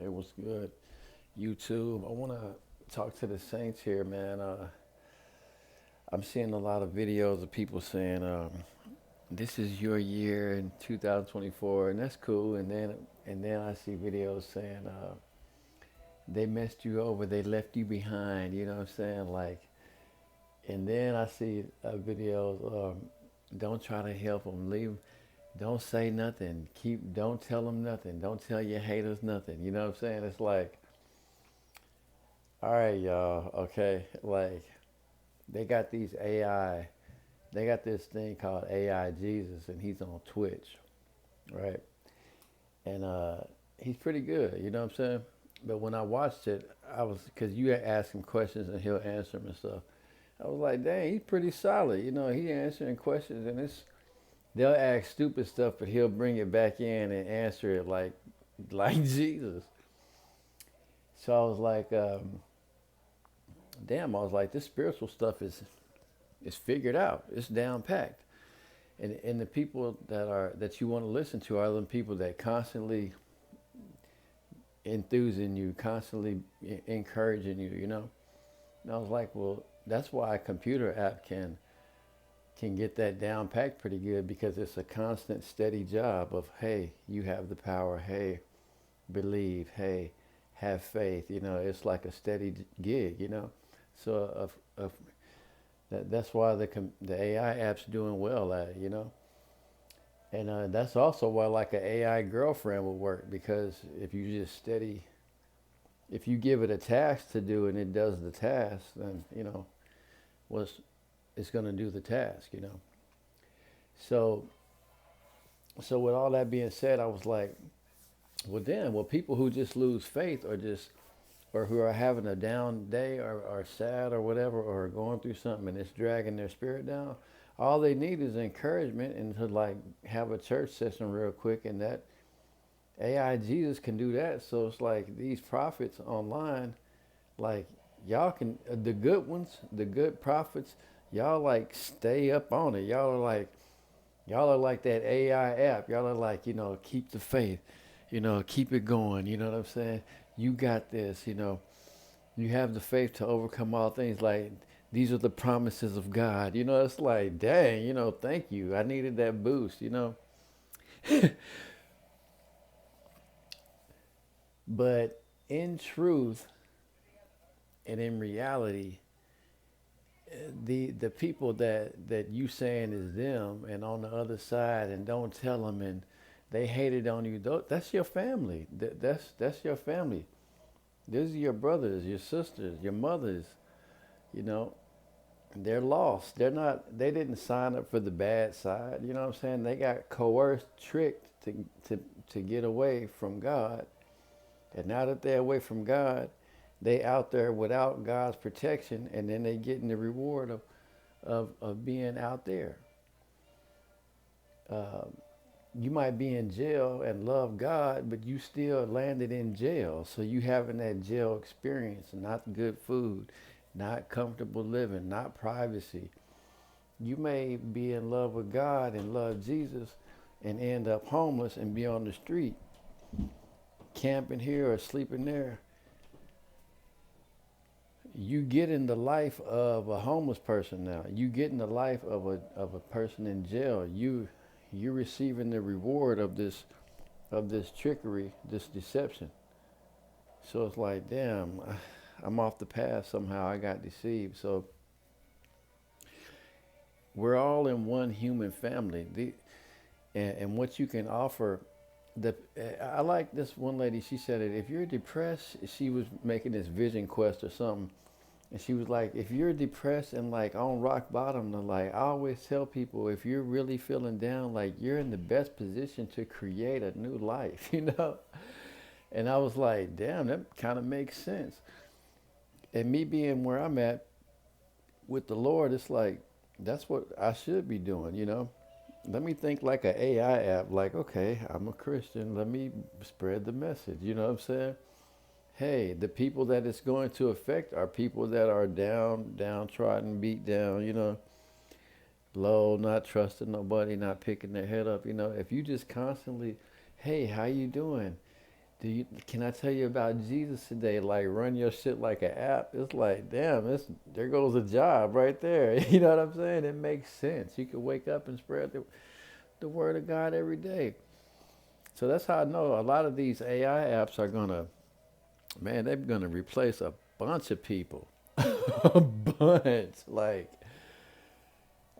Hey, what's good? YouTube. I want to talk to the Saints here, man. I'm seeing a lot of videos of people saying, "This is your year in 2024," and that's cool. And then I see videos saying, "They messed you over. They left you behind." You know what I'm saying? And then I see videos, "Don't try to help them. Leave. Don't say nothing. Don't tell them nothing. Don't tell your haters nothing." You know what I'm saying? It's like, all right, y'all. Okay, they got these AI. They got this thing called AI Jesus, and he's on Twitch, right? And he's pretty good. You know what I'm saying? But when I watched it, I was because you ask him questions and he'll answer them and stuff. I was like, dang, he's pretty solid. You know, he answering questions and it's they'll ask stupid stuff, but he'll bring it back in and answer it like Jesus. So I was like, damn. I was like, this spiritual stuff is figured out. It's down packed. And the people that you want to listen to are the people that constantly enthusing you, constantly encouraging you. You know. And I was like, well, that's why a computer app can get that down packed pretty good because it's a constant, steady job of hey, you have the power. Hey, believe. Hey, have faith. You know, it's like a steady gig. You know. So that's why the AI app's doing well at it. You know. And that's also why like an AI girlfriend would work because if you give it a task to do and it does the task, then well, it's going to do the task. So so with all that being said, I was like, well, damn, well, people who just lose faith or who are having a down day or sad or whatever or going through something and it's dragging their spirit down, all they need is encouragement and to like have a church session real quick and that AI Jesus can do that. So it's like these prophets online, like y'all can the good ones, the good prophets, y'all like stay up on it. Y'all are like that AI app. Y'all are like, keep the faith, keep it going. You know what I'm saying? You got this, you have the faith to overcome all things. Like these are the promises of God. It's like, dang, thank you. I needed that boost. But in truth and in reality, the people that you saying is them and on the other side and don't tell them and they hated on you, that's your family. That's your family. These are your brothers, your sisters, your mothers. You know, they're lost. They didn't sign up for the bad side. You know what I'm saying? They got coerced, tricked to get away from God. And now that they're away from God, they out there without God's protection, and then they getting the reward of being out there. Uh, you might be in jail and love God, but you still landed in jail. So you having that jail experience, not good food, not comfortable living, not privacy. You may be in love with God and love Jesus and end up homeless and be on the street, camping here or sleeping there. You get in the life of a homeless person now. You get in the life of a person in jail. You're receiving the reward of this trickery, this deception. So it's like, damn, I'm off the path somehow. I got deceived. So we're all in one human family. And what you can offer, I like this one lady. She said it. If you're depressed, she was making this vision quest or something. And she was like, if you're depressed and like on rock bottom, then like I always tell people, if you're really feeling down, like you're in the best position to create a new life, you know? And I was like, damn, that kind of makes sense. And me being where I'm at with the Lord, it's like, that's what I should be doing. Let me think like an AI app, like, okay, I'm a Christian. Let me spread the message. You know what I'm saying? Hey, the people that it's going to affect are people that are down, downtrodden, beat down, low, not trusting nobody, not picking their head up. If you just constantly, hey, how you doing? Can I tell you about Jesus today? Like run your shit like an app. It's like, damn, there goes a job right there. You know what I'm saying? It makes sense. You can wake up and spread the word of God every day. So that's how I know a lot of these AI apps are gonna, man, they're gonna replace a bunch of people. A bunch. Like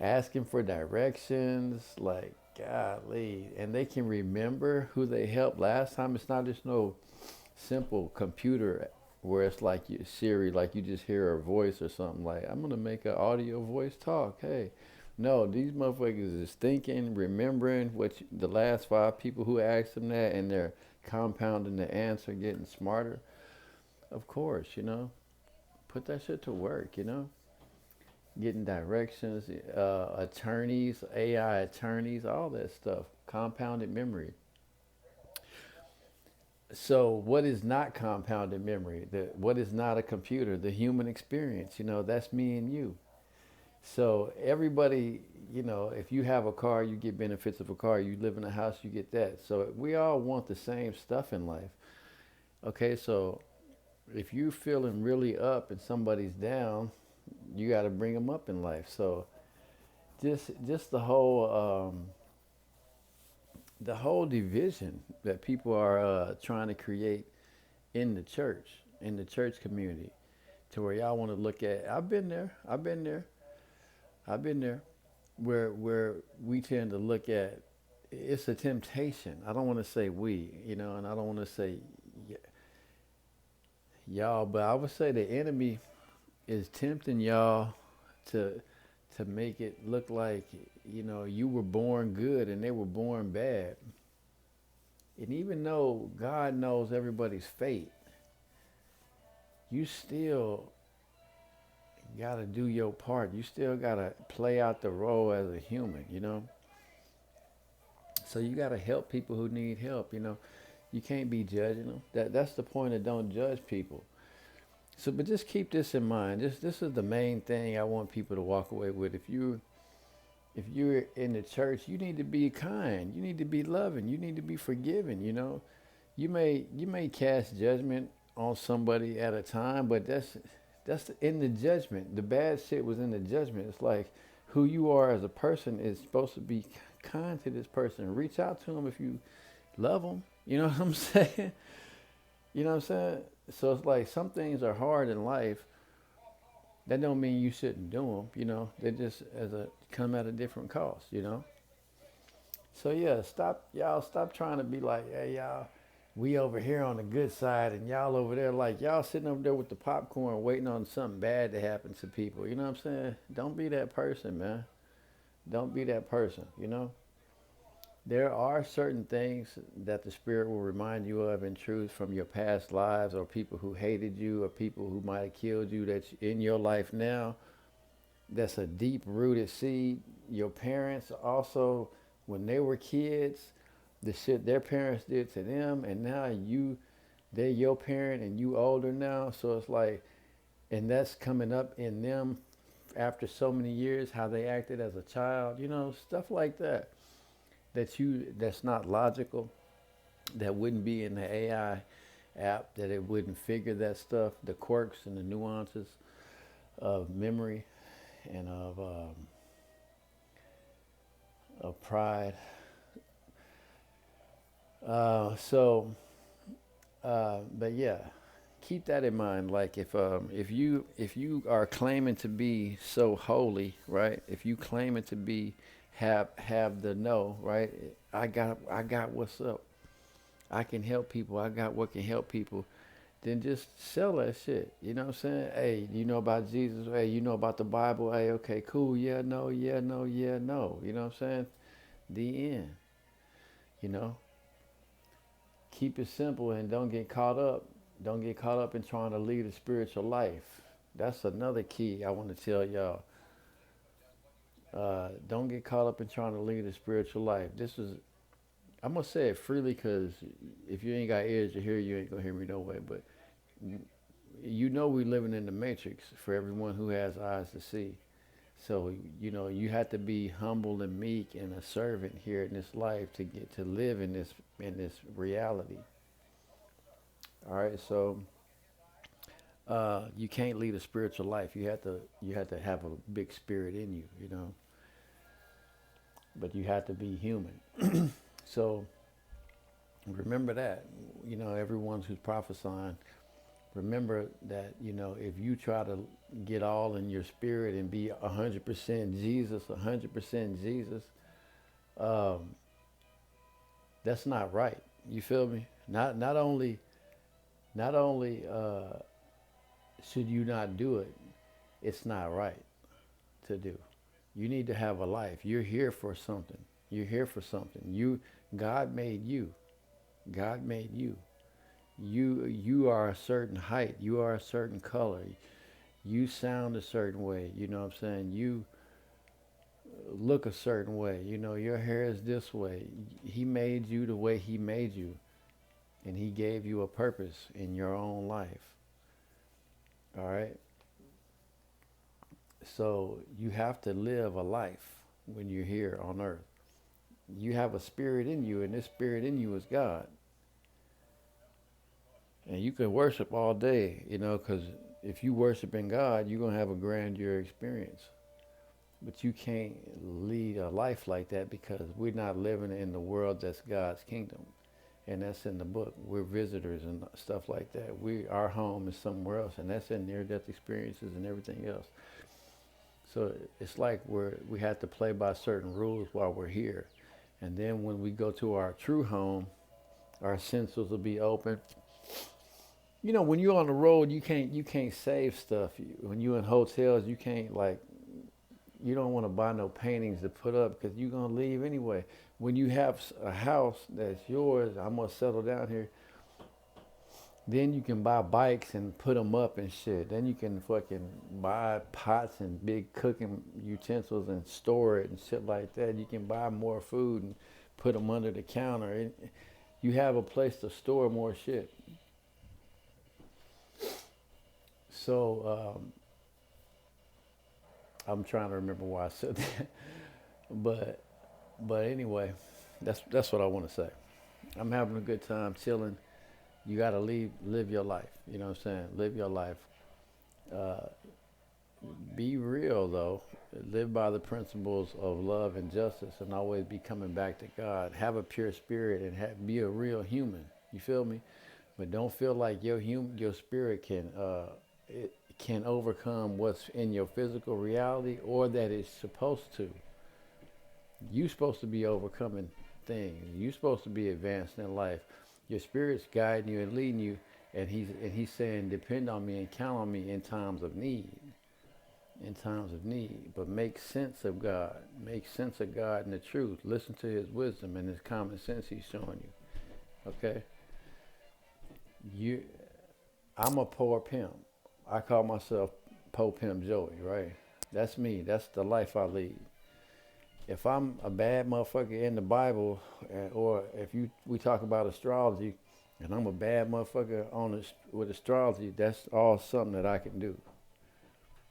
asking for directions, like golly. And they can remember who they helped last time. It's not just no simple computer where it's like Siri, like you just hear her voice or something like, I'm gonna make an audio voice talk. Hey, no, these motherfuckers is thinking, remembering the last five people who asked them that, and they're compounding the answer, getting smarter. Of course, put that shit to work. Getting directions, attorneys, AI attorneys, all that stuff, compounded memory. So what is not compounded memory? What is not a computer? The human experience. That's me and you. So everybody, if you have a car, you get benefits of a car. You live in a house, you get that. So we all want the same stuff in life. Okay, so if you're feeling really up and somebody's down, you got to bring them up in life. So just the whole division that people are trying to create in the church community, to where y'all want to look at. I've been there, where we tend to look at. It's a temptation. I don't want to say we, and I don't want to say y'all, but I would say the enemy is tempting y'all to make it look like you were born good and they were born bad. And even though God knows everybody's fate, you still got to do your part. You still got to play out the role as a human. So you got to help people who need help. You can't be judging them. That's the point of don't judge people. So, but just keep this in mind. This is the main thing I want people to walk away with. If you're in the church, you need to be kind. You need to be loving. You need to be forgiving. You may cast judgment on somebody at a time, but that's in the judgment. The bad shit was in the judgment. It's like who you are as a person is supposed to be kind to this person. Reach out to them if you love them. You know what I'm saying? You know what I'm saying? So it's like some things are hard in life. That don't mean you shouldn't do them. They just come at a different cost. So yeah, stop trying to be like, hey y'all, we over here on the good side and y'all over there, like y'all sitting over there with the popcorn waiting on something bad to happen to people. You know what I'm saying? Don't be that person, man. Don't be that person. There are certain things that the Spirit will remind you of in truth from your past lives, or people who hated you, or people who might have killed you that's in your life now. That's a deep rooted seed. Your parents also, when they were kids, the shit their parents did to them, and now they're your parent and you older now. So it's like, and that's coming up in them after so many years, how they acted as a child, stuff like that. That's not logical, that wouldn't be in the AI app, that it wouldn't figure that stuff, the quirks and the nuances of memory and of pride. But yeah, keep that in mind. Like if you are claiming to be so holy, right? If you claiming to be have the know, right? I got what's up. I can help people. I got what can help people. Then just sell that shit. You know what I'm saying? Hey, you know about Jesus? Hey, you know about the Bible? Hey, okay, cool. Yeah, no, yeah, no, yeah, no. You know what I'm saying? The end. You know, keep it simple and don't get caught up. Don't get caught up in trying to lead a spiritual life. That's another key I want to tell y'all. Don't get caught up in trying to lead a spiritual life. I'm gonna say it freely because if you ain't got ears to hear, you ain't gonna hear me no way. But we're living in the matrix for everyone who has eyes to see. So you have to be humble and meek and a servant here in this life to get to live in this reality. All right, so you can't lead a spiritual life. You had to have a big spirit in you, but you have to be human. So remember that, everyone who's prophesying, remember that, if you try to get all in your spirit and be 100% Jesus, 100% Jesus, um, that's not right. You feel me? Not only should you not do it, it's not right to do. You need to have a life. You're here for something. You're here for something. God made you. God made you. You are a certain height. You are a certain color. You sound a certain way. You know what I'm saying? You look a certain way. Your hair is this way. He made you the way he made you, and he gave you a purpose in your own life. All right? So you have to live a life when you're here on earth. You have a spirit in you, and this spirit in you is God. And you can worship all day, because if you worship in God, you're going to have a grandeur experience. But you can't lead a life like that because we're not living in the world that's God's kingdom. And that's in the book. We're visitors and stuff like that. Our home is somewhere else, and that's in near-death experiences and everything else. So it's like we have to play by certain rules while we're here. And then when we go to our true home, our senses will be open. When you're on the road, you can't save stuff. When you're in hotels, you can't, like, you don't want to buy no paintings to put up because you're gonna leave anyway. When you have a house that's yours, I'm gonna settle down here. Then you can buy bikes and put them up and shit. Then you can fucking buy pots and big cooking utensils and store it and shit like that. You can buy more food and put them under the counter. You have a place to store more shit. So I'm trying to remember why I said that, but anyway, that's what I want to say. I'm having a good time chilling. You got to live your life. You know what I'm saying? Live your life. Uh, be real though. Live by the principles of love and justice, and always be coming back to God. Have a pure spirit and be a real human. You feel me? But don't feel like your spirit can overcome what's in your physical reality, or that it's supposed to. You're supposed to be overcoming things. You're supposed to be advancing in life. Your spirit's guiding you and leading you, and he's saying, depend on me and count on me in times of need. In times of need. But make sense of God. Make sense of God and the truth. Listen to his wisdom and his common sense he's showing you. Okay? You I'm a poor pimp. I call myself Po Pimp Joey, right? That's me. That's the life I lead. If I'm a bad motherfucker in the Bible, or if we talk about astrology, and I'm a bad motherfucker with astrology, that's all something that I can do,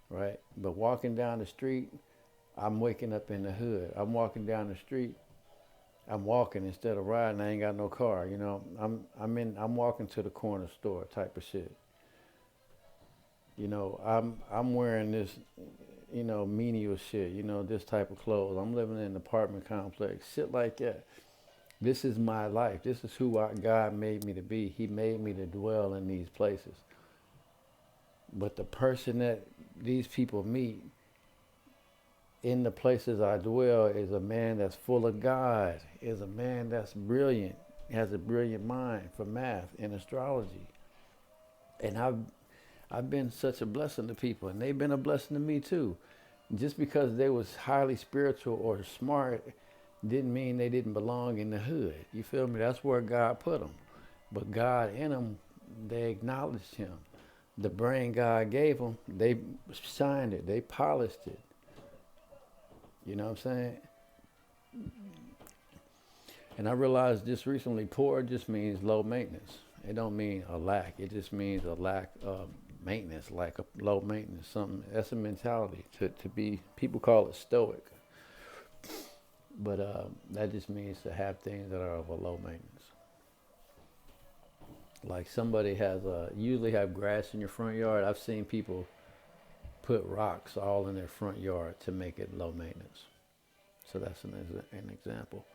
right? But walking down the street, I'm waking up in the hood. I'm walking down the street. I'm walking instead of riding. I ain't got no car. I'm walking to the corner store type of shit. I'm wearing this, menial shit, this type of clothes. I'm living in an apartment complex, shit like that. This is my life. This is who God made me to be. He made me to dwell in these places. But the person that these people meet in the places I dwell is a man that's full of God, is a man that's brilliant, has a brilliant mind for math and astrology. And I've been such a blessing to people, and they've been a blessing to me too. Just because they was highly spiritual or smart didn't mean they didn't belong in the hood. You feel me? That's where God put them. But God in them, they acknowledged him. The brain God gave them, they shined it, they polished it. You know what I'm saying? And I realized just recently, poor just means low maintenance. It don't mean a lack. It just means a lack of maintenance, like a low maintenance. Something that's a mentality to be. People call it stoic, but that just means to have things that are of a low maintenance. Like somebody has usually have grass in your front yard. I've seen people put rocks all in their front yard to make it low maintenance. So that's an example.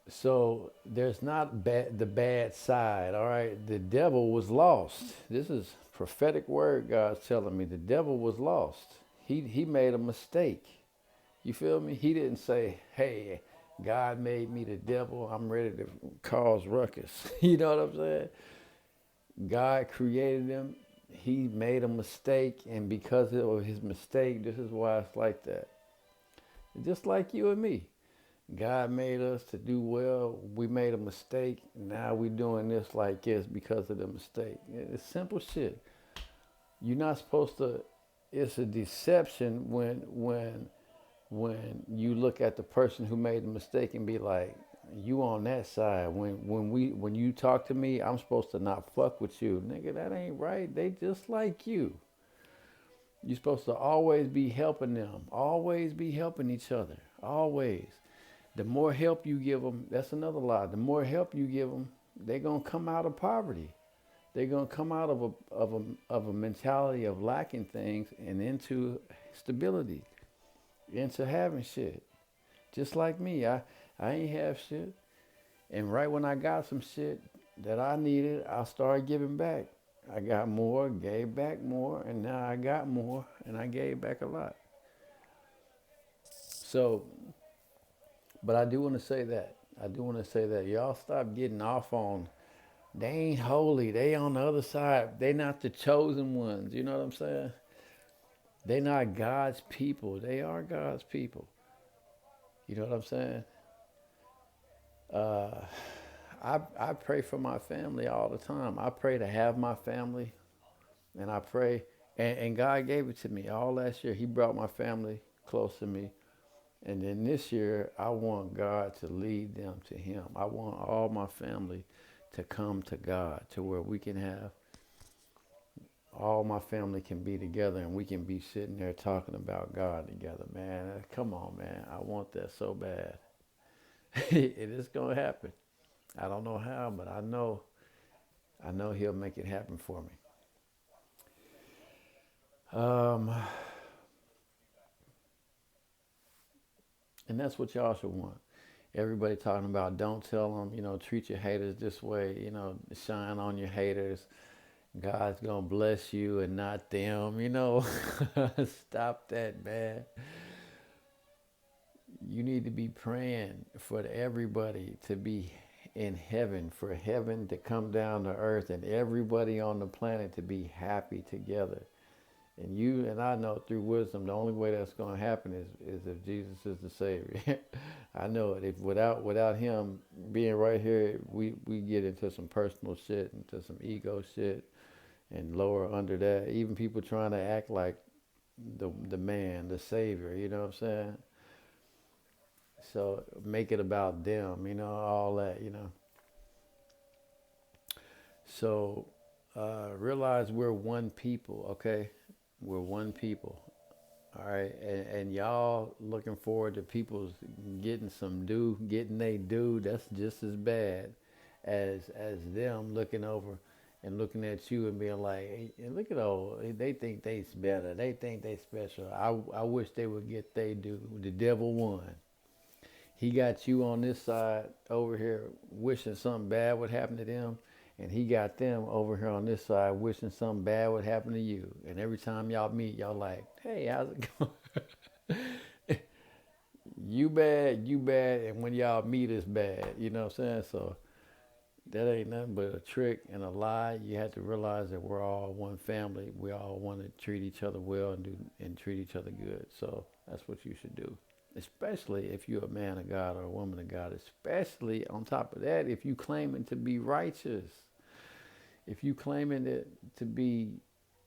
So there's not the bad side. All right, the devil was lost. This is prophetic word God's telling me. The devil was lost. He made a mistake. You feel me? He didn't say, "Hey, God made me the devil. I'm ready to cause ruckus." You know what I'm saying? God created him. He made a mistake, and because of his mistake, this is why it's like that. Just like you and me. God made us to do well. We made a mistake. Now we doing this like this because of the mistake. It's simple shit. You're not supposed to. It's a deception when you look at the person who made the mistake and be like, you on that side. When you talk to me, I'm supposed to not fuck with you, nigga. That ain't right. They just like you. You're supposed to always be helping them. Always be helping each other. Always. The more help you give them, that's another lie. The more help you give them, they're gonna come out of poverty. They're gonna come out of a mentality of lacking things and into stability, into having shit. Just like me, I ain't have shit, and right when I got some shit that I needed, I started giving back. I got more, gave back more, and now I got more, and I gave back a lot. So, but I do want to say that. I do want to say that y'all stop getting off on they ain't holy. They on the other side. They not the chosen ones. You know what I'm saying? They not God's people. They are God's people. You know what I'm saying? Uh, I pray for my family all the time. I pray to have my family, and I pray, and God gave it to me all last year. He brought my family close to me, and then this year I want God to lead them to Him. I want all my family to come to God, to where we can have all my family can be together and we can be sitting there talking about God together, man. Come on, man. I want that so bad. It is gonna happen. I don't know how, but I know He'll make it happen for me. Um, and that's what y'all should want. Everybody talking about don't tell them, treat your haters this way, shine on your haters. God's gonna bless you and not them. Stop that, man. You need to be praying for everybody to be in heaven, for heaven to come down to earth and everybody on the planet to be happy together. And you and I know through wisdom, the only way that's going to happen is if Jesus is the Savior. I know it. If without Him being right here, we get into some personal shit, into some ego shit, and lower under that. Even people trying to act like the man, the Savior. You know what I'm saying? So make it about them. All that. So realize we're one people. Okay, we're one people. All right, and y'all looking forward to people's getting they due. That's just as bad as them looking over and looking at you and being like, hey, look at all they think they's better. They think they special. I wish they would get they due. The devil won. He got you on this side over here wishing something bad would happen to them, and he got them over here on this side wishing something bad would happen to you. And every time y'all meet, y'all like, hey, how's it going? You bad, and when y'all meet, it's bad. You know what I'm saying? So that ain't nothing but a trick and a lie. You have to realize that we're all one family. We all want to treat each other well and treat each other good. So that's what you should do. Especially if you're a man of God or a woman of God. Especially on top of that, if you claiming to be righteous. If you claiming it to be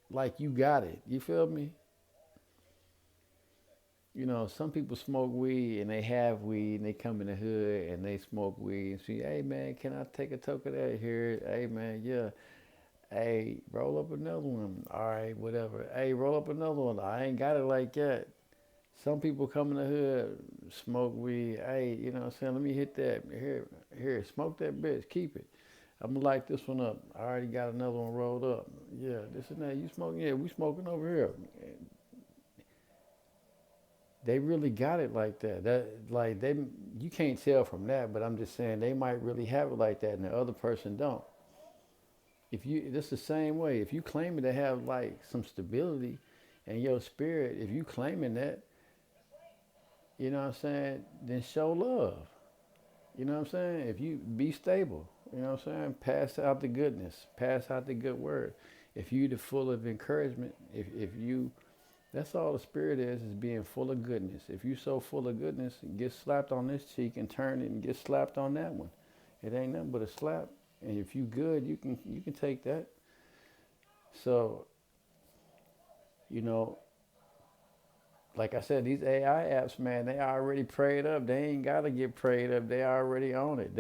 like you got it. You feel me? Some people smoke weed and they have weed and they come in the hood and they smoke weed and say, hey man, can I take a toke of that here? Hey man, yeah. Hey, roll up another one. All right, whatever. Hey, roll up another one. I ain't got it like that. Some people come in the hood, smoke weed. Hey, you know what I'm saying? Let me hit that. Here, smoke that bitch. Keep it. I'm gonna light this one up. I already got another one rolled up. Yeah, this and that. You smoking? Yeah, we smoking over here. They really got it like that. That like they, you can't tell from that, but I'm just saying they might really have it like that, and the other person don't. If you, this the same way. If you claiming to have like some stability, in your spirit, if you claiming that, you know what I'm saying, then show love. You know what I'm saying? If you be stable, you know what I'm saying? Pass out the goodness, pass out the good word. If you the full of encouragement, if you, that's all the spirit is being full of goodness. If you so full of goodness, get slapped on this cheek and turn it and get slapped on that one. It ain't nothing but a slap. And if you good, you can take that. So, you know, like I said, these AI apps, man, they already prayed up. They ain't gotta get prayed up. They already on it.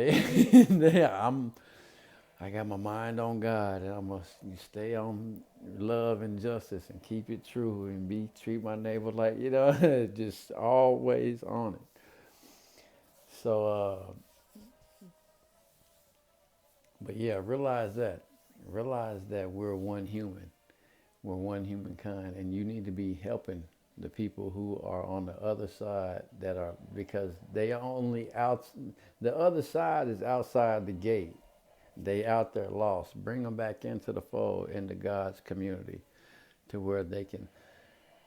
I got my mind on God, and I'm gonna stay on love and justice and keep it true and treat my neighbor like just always on it. So, but yeah, realize that we're one human. We're one humankind, and you need to be helping the people who are on the other side that are, because they are only out. The other side is outside the gate. They out there lost. Bring them back into the fold, into God's community, to where they can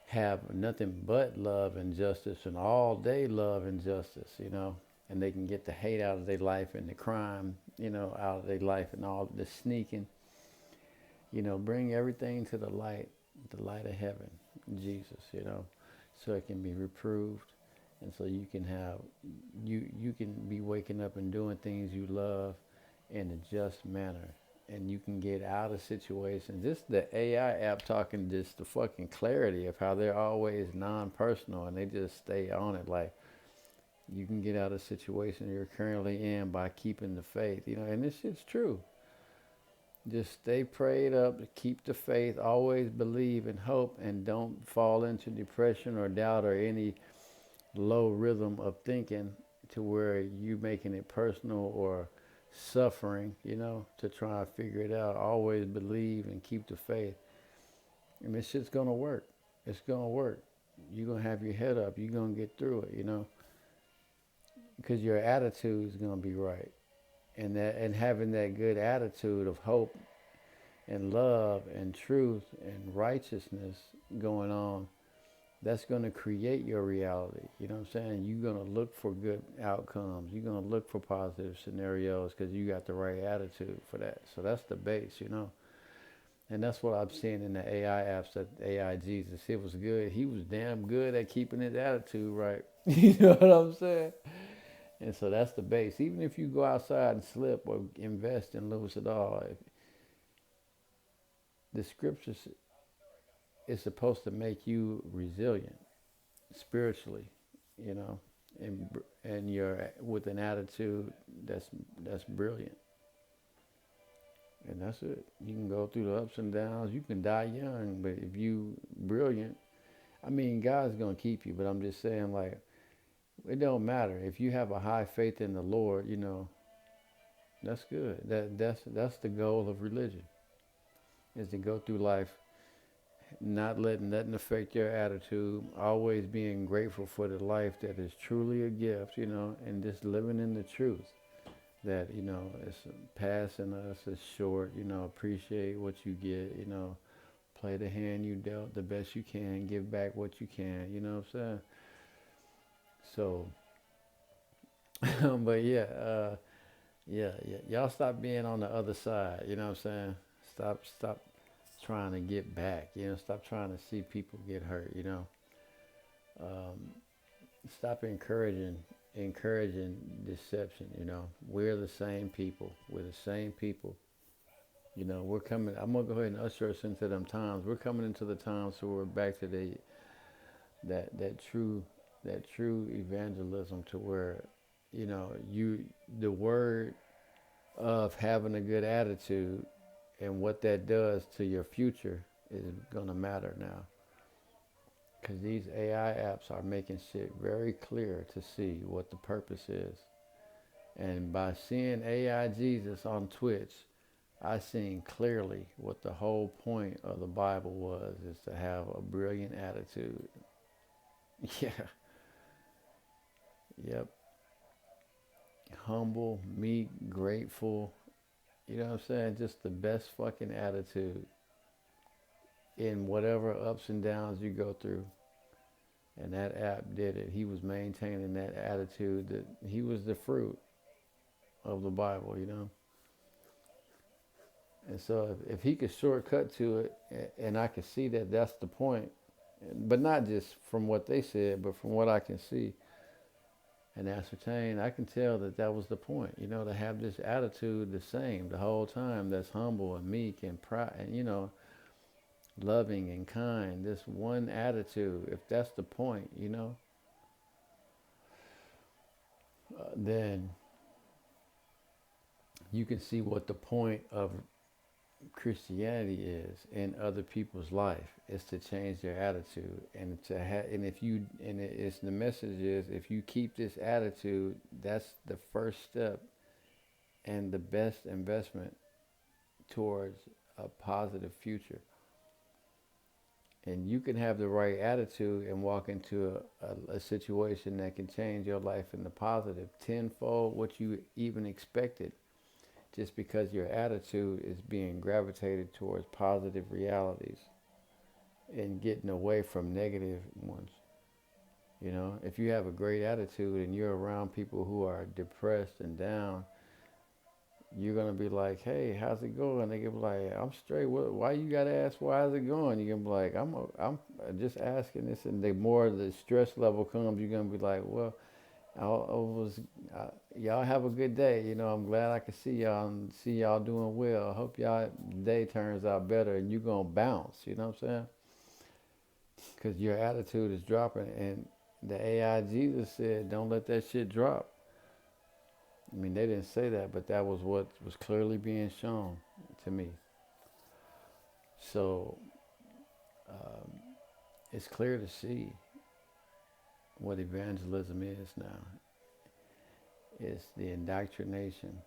have nothing but love and justice, and all day love and justice, and they can get the hate out of their life and the crime, out of their life, and all the sneaking. Bring everything to the light of heaven, Jesus, so it can be reproved, and so you can have, you can be waking up and doing things you love in a just manner, and you can get out of situations. This the AI app talking just the fucking clarity of how they're always non-personal, and they just stay on it. Like, you can get out of the situation you're currently in by keeping the faith, and this shit's true. Just stay prayed up, keep the faith, always believe and hope, and don't fall into depression or doubt or any low rhythm of thinking to where you making it personal or suffering, to try and figure it out. Always believe and keep the faith. And this shit's gonna work. It's gonna work. You're gonna have your head up. You're gonna get through it, because your attitude is gonna be right. And having that good attitude of hope and love and truth and righteousness going on, that's going to create your reality. You know what I'm saying? You're going to look for good outcomes. You're going to look for positive scenarios because you got the right attitude for that. So that's the base, And that's what I'm seeing in the AI apps, that AI Jesus. It was good. He was damn good at keeping his attitude right. You know what I'm saying? And so that's the base. Even if you go outside and slip or invest and lose it all, the scriptures is supposed to make you resilient spiritually, you know, and you're with an attitude that's brilliant. And that's it. You can go through the ups and downs. You can die young, but if you brilliant, I mean, God's gonna keep you. But I'm just saying, like, it don't matter if you have a high faith in the Lord. That's good. That's the goal of religion, is to go through life not letting nothing affect your attitude, always being grateful for the life that is truly a gift, and just living in the truth that, it's passing us is short, appreciate what you get, play the hand you dealt the best you can, give back what you can, you know what I'm saying? So, but yeah, y'all stop being on the other side, you know what I'm saying? Stop trying to get back, stop trying to see people get hurt, um, stop encouraging deception, we're the same people, we're coming. I'm gonna go ahead and usher us into them times. We're coming into the times where we're back to that true evangelism, to where, the word of having a good attitude and what that does to your future is gonna matter now, because these AI apps are making shit very clear to see what the purpose is, And by seeing AI Jesus on Twitch, I seen clearly what the whole point of the Bible was, is to have a brilliant attitude. Yeah, yep. Humble, meek, grateful. You know what I'm saying? Just the best fucking attitude in whatever ups and downs you go through. And that app did it. He was maintaining that attitude that he was the fruit of the Bible, you know? And so if he could shortcut to it, and I could see that that's the point, but not just from what they said, but from what I can see and ascertain, I can tell that that was the point, you know, to have this attitude the same the whole time, that's humble and meek and proud, and, you know, loving and kind, this one attitude, if that's the point, you know, then you can see what the point of Christianity is in other people's life, is to change their attitude, and to have, and if you, and it's the message is, if you keep this attitude, that's the first step and the best investment towards a positive future. And you can have the right attitude and walk into a situation that can change your life in the positive tenfold what you even expected, just because your attitude is being gravitated towards positive realities and getting away from negative ones. You know, if you have a great attitude and you're around people who are depressed and down, you're gonna be like, "Hey, how's it going?" They can be like, "I'm straight. Why you gotta ask why is it going?" You're gonna be like, I'm just asking this." And the more the stress level comes, you're gonna be like, "Well, y'all have a good day. You know, I'm glad I can see y'all and see y'all doing well. I hope y'all day turns out better." And you're gonna bounce. You know what I'm saying? Because your attitude is dropping. And the AI Jesus said, "Don't let that shit drop." I mean, they didn't say that, but that was what was clearly being shown to me. So um, it's clear to see what evangelism is now. It's the indoctrination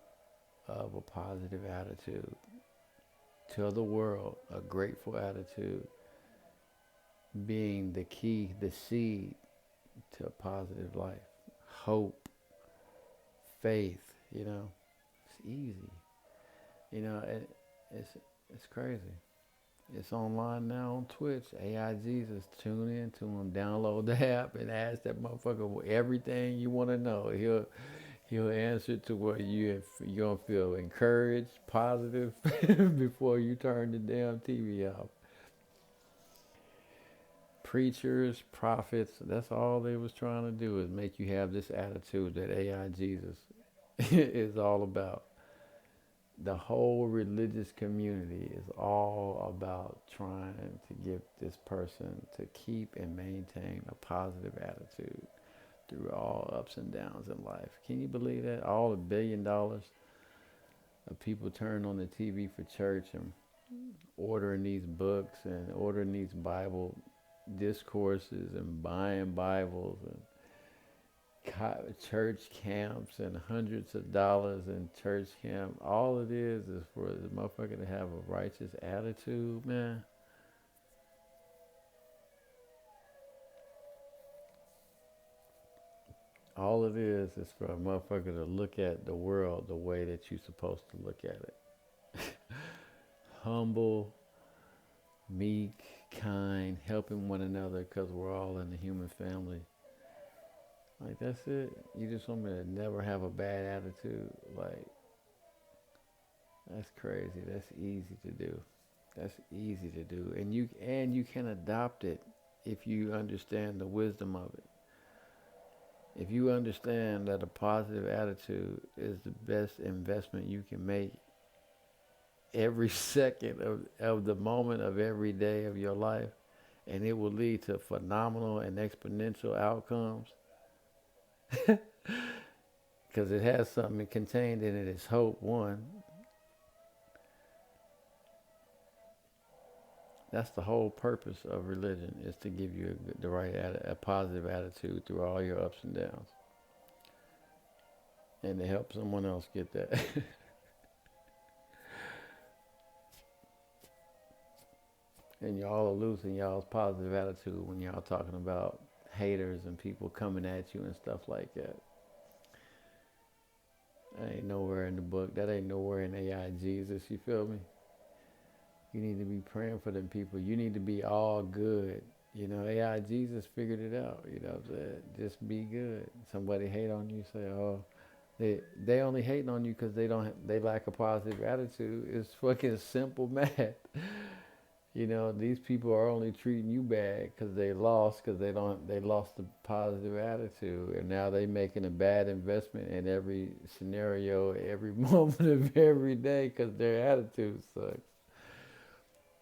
of a positive attitude to the world, a grateful attitude being the key, the seed to a positive life. Hope, faith, you know, it's easy. You know, it's crazy. It's online now on Twitch. AI Jesus, tune in to him, download the app, and ask that motherfucker everything you want to know. He'll answer to where you're gonna feel encouraged, positive before you turn the damn TV off. Preachers, prophets, that's all they was trying to do, is make you have this attitude that AI Jesus is all about. The whole religious community is all about trying to get this person to keep and maintain a positive attitude through all ups and downs in life. Can you believe that? All $1 billion of people turn on the TV for church and ordering these books and ordering these Bible discourses and buying Bibles and church camps and hundreds of dollars in church camp. All it is for the motherfucker to have a righteous attitude, man. All it is for a motherfucker to look at the world the way that you're supposed to look at it. Humble, meek, kind, helping one another because we're all in the human family. Like, that's it. You just want me to never have a bad attitude. Like, that's crazy. That's easy to do. That's easy to do. And you can adopt it if you understand the wisdom of it. If you understand that a positive attitude is the best investment you can make every second of the moment of every day of your life, and it will lead to phenomenal and exponential outcomes, because it has something contained in it. It's hope, one. That's the whole purpose of religion, is to give you a positive attitude through all your ups and downs. and to help someone else get that. And y'all are losing y'all's positive attitude when y'all talking about haters and people coming at you and stuff like that. That ain't nowhere in the book. That ain't nowhere in AI Jesus. You feel me? You need to be praying for them people. You need to be all good. You know, AI Jesus figured it out. You know what I'm saying? Just be good. Somebody hate on you, say, oh, they only hating on you because they lack a positive attitude. It's fucking simple math. You know, these people are only treating you bad because they lost, because they lost the positive attitude, and now they making a bad investment in every scenario, every moment of every day because their attitude sucks.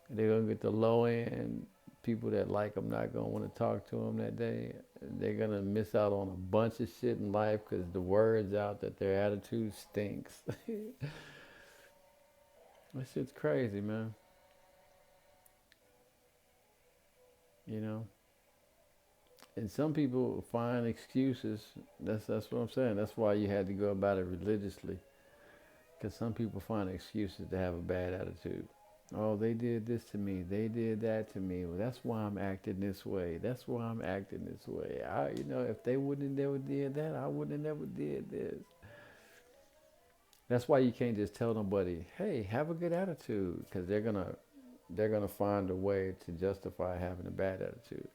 They're gonna get the low end people that like them not gonna want to talk to them that day. They're gonna miss out on a bunch of shit in life because the word's out that their attitude stinks. That shit's crazy, man. You know. And some people find excuses. That's what I'm saying. That's why you had to go about it religiously. Because some people find excuses to have a bad attitude. Oh, they did this to me. They did that to me. Well, that's why I'm acting this way. That's why I'm acting this way. If they wouldn't have never did that, I wouldn't have never did this. That's why you can't just tell nobody, "Hey, have a good attitude," because they're gonna find a way to justify having a bad attitude.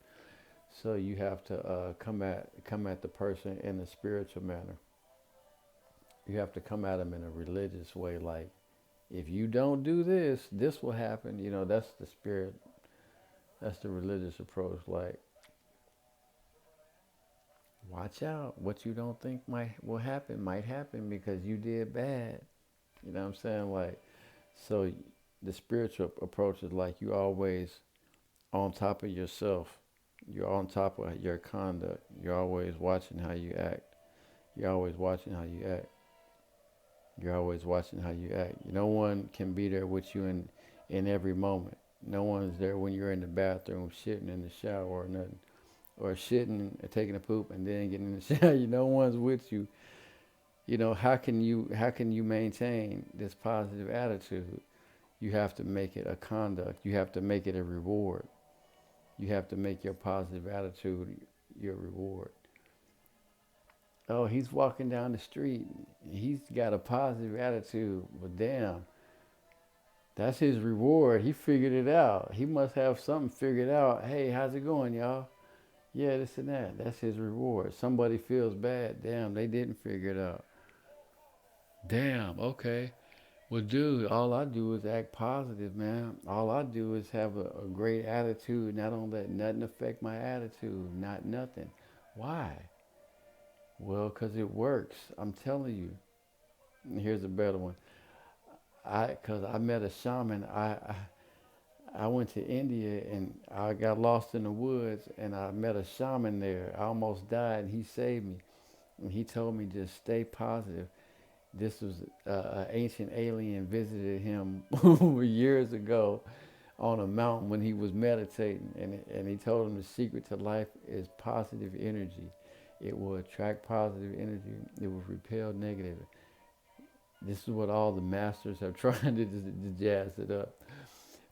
So you have to come at the person in a spiritual manner. You have to come at them in a religious way, like, if you don't do this, this will happen. You know, that's the spirit. That's the religious approach. Like, watch out. What you don't think might happen because you did bad. You know what I'm saying? Like, so the spiritual approach is like you always on top of yourself. You're on top of your conduct. You're always watching how you act. You're always watching how you act. You're always watching how you act. No one can be there with you in every moment. No one's there when you're in the bathroom, shitting in the shower or nothing. Or shitting or taking a poop and then getting in the shower. No one's with you. You know, how can you maintain this positive attitude? You have to make it a conduct. You have to make it a reward. You have to make your positive attitude your reward. Oh, he's walking down the street. He's got a positive attitude. But damn, that's his reward. He figured it out. He must have something figured out. Hey, how's it going, y'all? Yeah, this and that. That's his reward. Somebody feels bad. Damn, they didn't figure it out. Damn, okay. Well, dude, all I do is act positive, man. All I do is have a great attitude. Not don't let nothing affect my attitude. Not nothing. Why? Well, 'cause it works. I'm telling you. And here's a better one. Cause I met a shaman. I went to India and I got lost in the woods and I met a shaman there. I almost died and he saved me. And he told me just stay positive. This was an ancient alien visited him years ago on a mountain when he was meditating, and he told him the secret to life is positive energy. It will attract positive energy. It will repel negative. This is what all the masters have tried to jazz it up.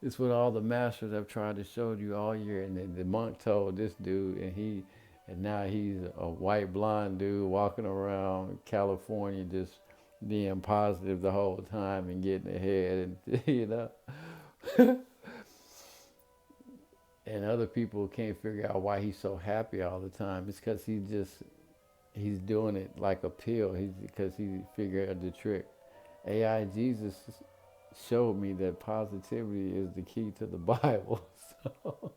It's what all the masters have tried to show you all year. And the monk told this dude, and now he's a white blonde dude walking around California just being positive the whole time and getting ahead, and and other people can't figure out why he's so happy all the time. It's because he's doing it like a pill. He's because he figured out the trick. AI Jesus showed me that positivity is the key to the Bible. So,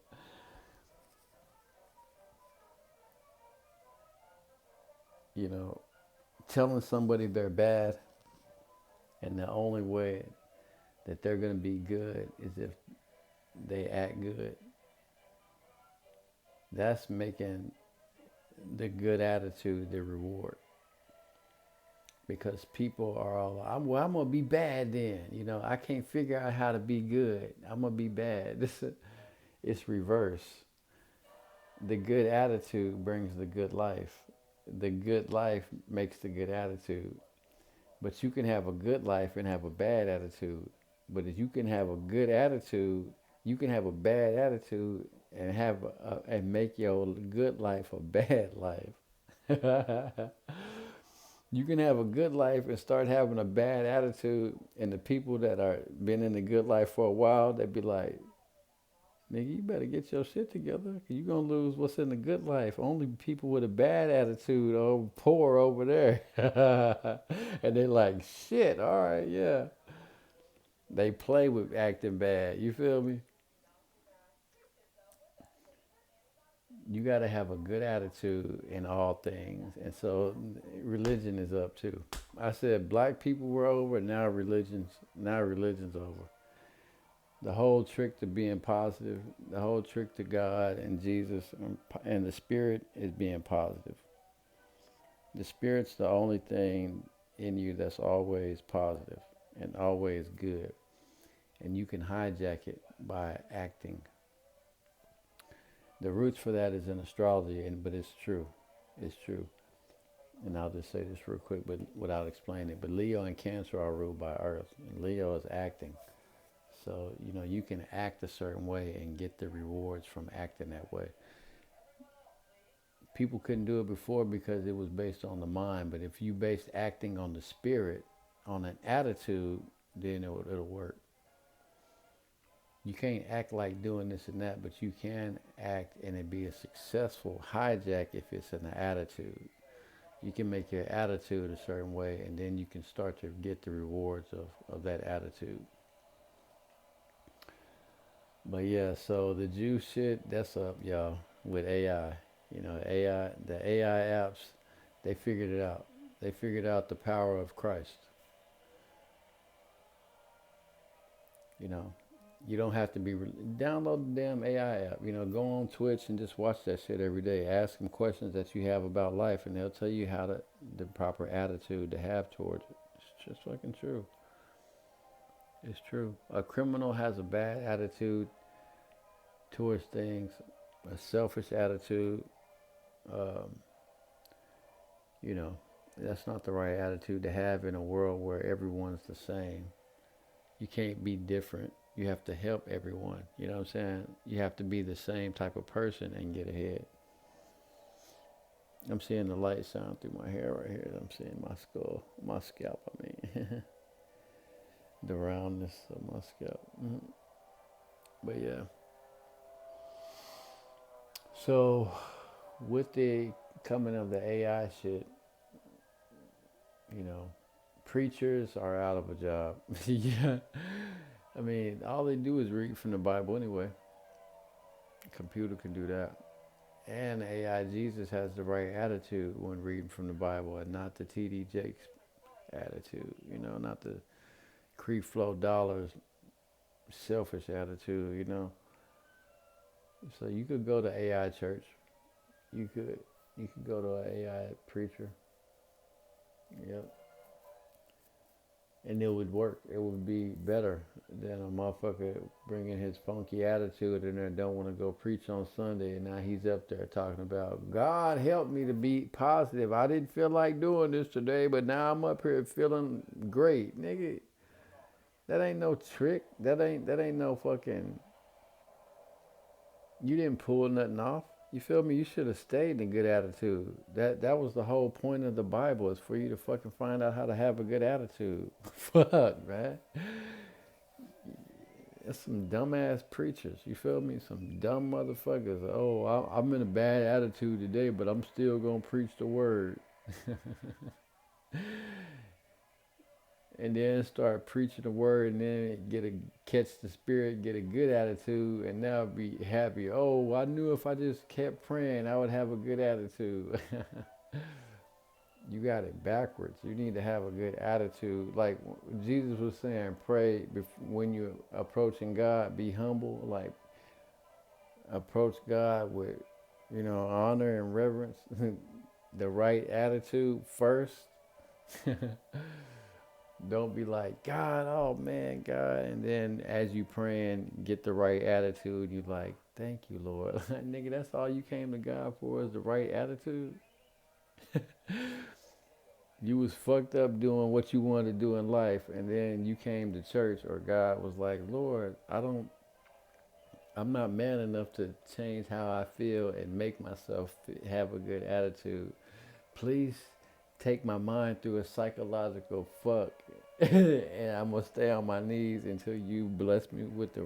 you know, telling somebody they're bad and the only way that they're going to be good is if they act good. That's making the good attitude the reward. Because people are all, I'm going to be bad then. You know, I can't figure out how to be good. I'm going to be bad. It's reverse. The good attitude brings the good life. The good life makes the good attitude. But you can have a good life and have a bad attitude. But if you can have a good attitude, you can have a bad attitude and and make your good life a bad life. You can have a good life and start having a bad attitude, and the people that are been in the good life for a while, they be like, "Nigga, you better get your shit together, 'cause you gonna lose what's in the good life. Only people with a bad attitude are poor over there." And they like, "Shit, all right, yeah." They play with acting bad. You feel me? You got to have a good attitude in all things. And so religion is up too. I said black people were over, now religion's over. The whole trick to being positive, the whole trick to God and Jesus and the spirit is being positive. The spirit's the only thing in you that's always positive and always good. And you can hijack it by acting. The roots for that is in astrology, but it's true. It's true. And I'll just say this real quick, but without explaining it. But Leo and Cancer are ruled by Earth. And Leo is acting. So, you can act a certain way and get the rewards from acting that way. People couldn't do it before because it was based on the mind. But if you based acting on the spirit, on an attitude, then it'll work. You can't act like doing this and that, but you can act and it be a successful hijack if it's an attitude. You can make your attitude a certain way, and then you can start to get the rewards of that attitude. But yeah, so the Jew shit, that's up, y'all, with AI. The AI apps, they figured it out. They figured out the power of Christ. You know, you don't have to download the damn AI app. Go on Twitch and just watch that shit every day. Ask them questions that you have about life, and they'll tell you the proper attitude to have towards it. It's just fucking true. It's true. A criminal has a bad attitude towards things, a selfish attitude. Um, you know, that's not the right attitude to have in a world where everyone's the same. You can't be different. You have to help everyone. You know what I'm saying? You have to be the same type of person and get ahead. I'm seeing the light shine through my hair right here. I'm seeing my skull, my scalp, I mean. The roundness of my scalp. But yeah. So, with the coming of the AI shit, you know, preachers are out of a job. Yeah. I mean, all they do is read from the Bible anyway. A computer can do that. And AI Jesus has the right attitude when reading from the Bible and not the TD Jakes attitude, not the Cree Flow Dollars selfish attitude. So you could go to AI church. You could go to an AI preacher. Yep. And it would work. It would be better than a motherfucker bringing his funky attitude in there and don't want to go preach on Sunday. And now he's up there talking about, God help me to be positive. I didn't feel like doing this today, but now I'm up here feeling great. Nigga, that ain't no trick. That ain't no fucking, you didn't pull nothing off. You feel me? You should have stayed in a good attitude. That was the whole point of the Bible, is for you to fucking find out how to have a good attitude. Fuck, man. That's some dumbass preachers. You feel me? Some dumb motherfuckers. Oh, I'm in a bad attitude today, but I'm still gonna preach the word. And then start preaching the word, and then catch the spirit, get a good attitude, and now be happy. Oh, I knew if I just kept praying, I would have a good attitude. You got it backwards. You need to have a good attitude. Like Jesus was saying, pray when you're approaching God, be humble. Like approach God with, honor and reverence, the right attitude first. Don't be like, God, oh man, God. And then as you praying, get the right attitude. You like, thank you, Lord. Nigga, that's all you came to God for, is the right attitude. You was fucked up doing what you wanted to do in life, and then you came to church, or God was like, Lord, I'm not man enough to change how I feel and make myself have a good attitude. Please take my mind through a psychological fuck, and I'm gonna stay on my knees until you bless me with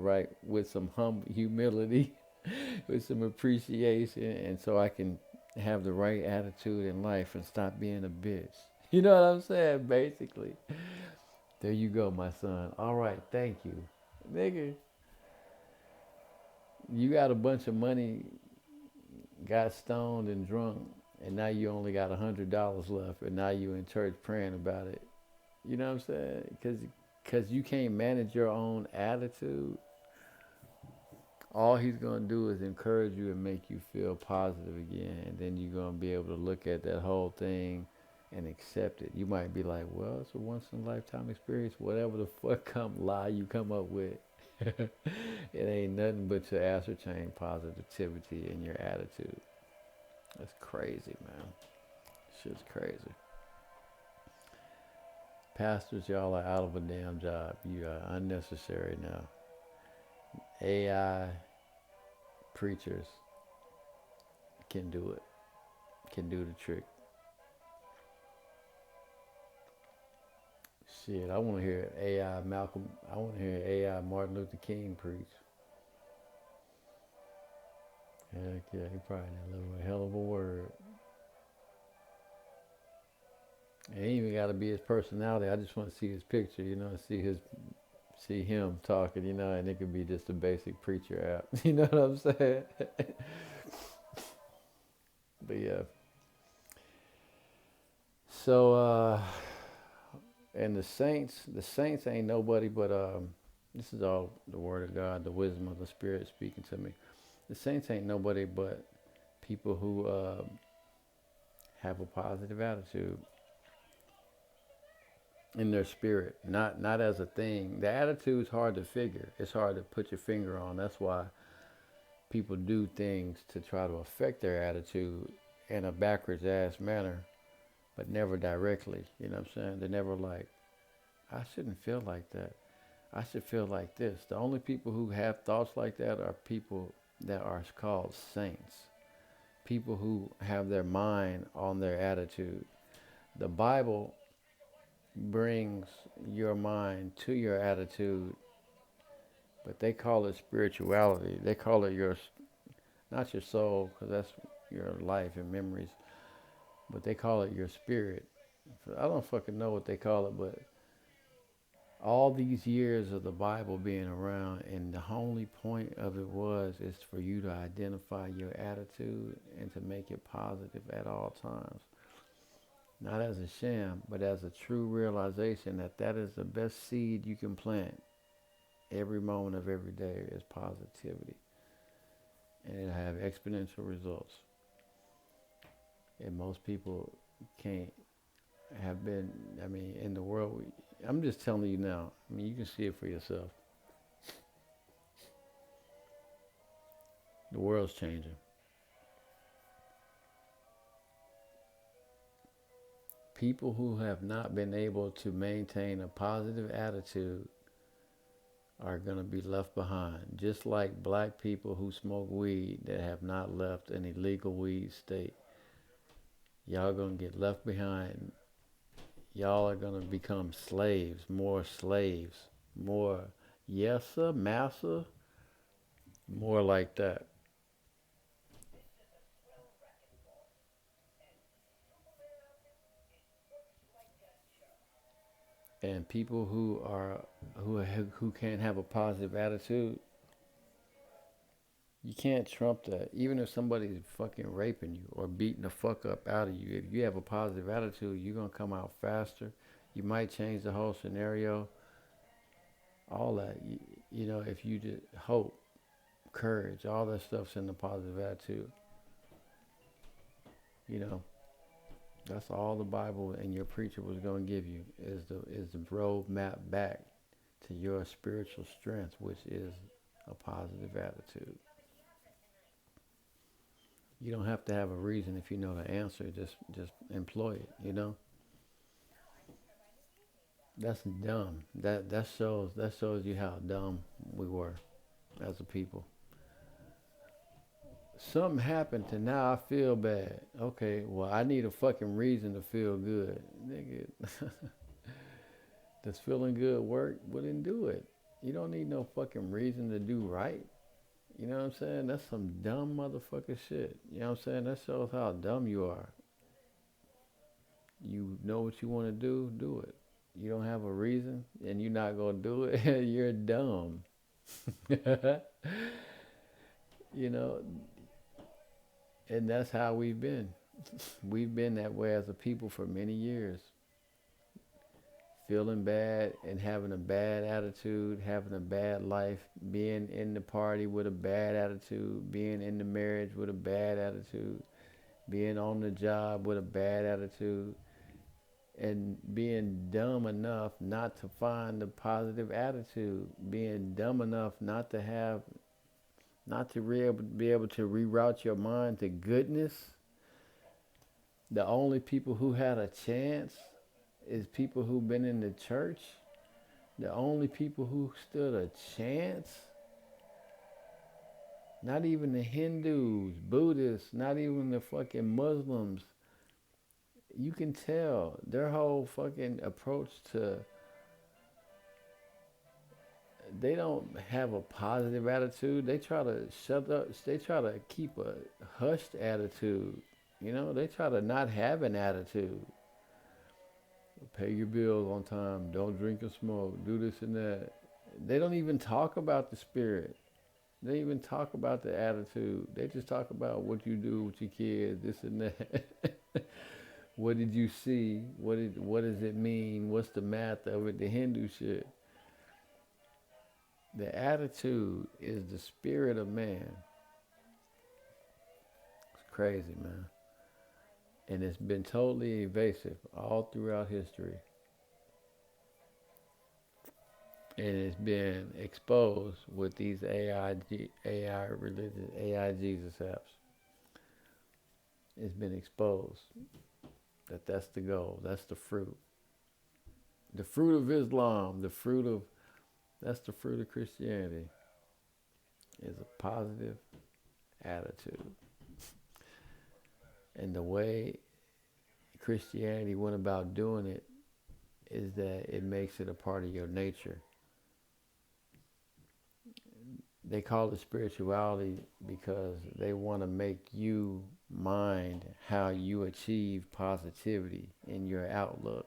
with some humility, with some appreciation, and so I can have the right attitude in life and stop being a bitch. You know what I'm saying? Basically, there you go, my son. All right, thank you, nigga. You got a bunch of money, got stoned and drunk, and now you only got $100 left, and now you in church praying about it. You know what I'm saying? Because you can't manage your own attitude. All he's gonna do is encourage you and make you feel positive again, and then you're gonna be able to look at that whole thing and accept it. You might be like, well, it's a once in a lifetime experience. Whatever the fuck lie you come up with, it ain't nothing but to ascertain positivity in your attitude. That's crazy, man. Shit's crazy. Pastors, y'all are out of a damn job. You are unnecessary now. AI preachers can do it. Can do the trick. Shit, I want to hear AI Malcolm. I want to hear AI Martin Luther King preach. Heck yeah, he probably did a hell of a word. It ain't even got to be his personality. I just want to see his picture, see him talking, and it could be just a basic preacher app. You know what I'm saying? But yeah. So and the saints ain't nobody but this is all the word of God, the wisdom of the Spirit speaking to me. The saints ain't nobody but people who have a positive attitude in their spirit, not as a thing. The attitude's hard to figure. It's hard to put your finger on. That's why people do things to try to affect their attitude in a backwards ass manner, but never directly. You know what I'm saying? They're never like, I shouldn't feel like that. I should feel like this. The only people who have thoughts like that are people that are called saints. People who have their mind on their attitude. The Bible brings your mind to your attitude, but they call it spirituality. They call it not your soul, because that's your life and memories, but they call it your spirit. I don't fucking know what they call it, but all these years of the Bible being around, and the only point of it is for you to identify your attitude and to make it positive at all times. Not as a sham, but as a true realization that is the best seed you can plant every moment of every day is positivity. And it'll have exponential results. And most people can't have been, in the world, I'm just telling you now. You can see it for yourself. The world's changing. People who have not been able to maintain a positive attitude are going to be left behind. Just like black people who smoke weed that have not left an illegal weed state. Y'all going to get left behind. Y'all are going to become slaves, more yes sir, massa, more like that. And people who can't have a positive attitude, you can't trump that. Even if somebody's fucking raping you or beating the fuck up out of you, if you have a positive attitude, you're gonna come out faster. You might change the whole scenario. All that, if you just hope, courage, all that stuff's in the positive attitude. You know, that's all the Bible and your preacher was gonna give you is the roadmap back to your spiritual strength, which is a positive attitude. You don't have to have a reason if you know the answer. Just employ it. That's dumb. That shows you how dumb we were as a people. Something happened to now I feel bad. Okay, well I need a fucking reason to feel good. Nigga, does feeling good work? Well then do it. You don't need no fucking reason to do right. You know what I'm saying? That's some dumb motherfucker shit. You know what I'm saying? That shows how dumb you are. You know what you want to do it. You don't have a reason and you're not going to do it, you're dumb. You know, and that's how we've been. We've been that way as a people for many years. Feeling bad and having a bad attitude, having a bad life, being in the party with a bad attitude, being in the marriage with a bad attitude, being on the job with a bad attitude, and being dumb enough not to find the positive attitude, being dumb enough not to be able to reroute your mind to goodness. The only people who had a chance is people who've been in the church. The only people who stood a chance, not even the Hindus, Buddhists, not even the fucking Muslims. You can tell their whole fucking approach to, they don't have a positive attitude. They try to shut up. They try to keep a hushed attitude. You know, they try to not have an attitude. Pay your bills on time. Don't drink and smoke. Do this and that. They don't even talk about the spirit. They don't even talk about the attitude. They just talk about what you do with your kids, this and that. What did you see? What does it mean? What's the math of it? The Hindu shit. The attitude is the spirit of man. It's crazy, man. And it's been totally evasive all throughout history. And it's been exposed with these AI religion, AI Jesus apps. It's been exposed that that's the goal. That's the fruit. The fruit of Islam, that's the fruit of Christianity, is a positive attitude. And the way Christianity went about doing it is that it makes it a part of your nature. They call it spirituality because they want to make you mind how you achieve positivity in your outlook.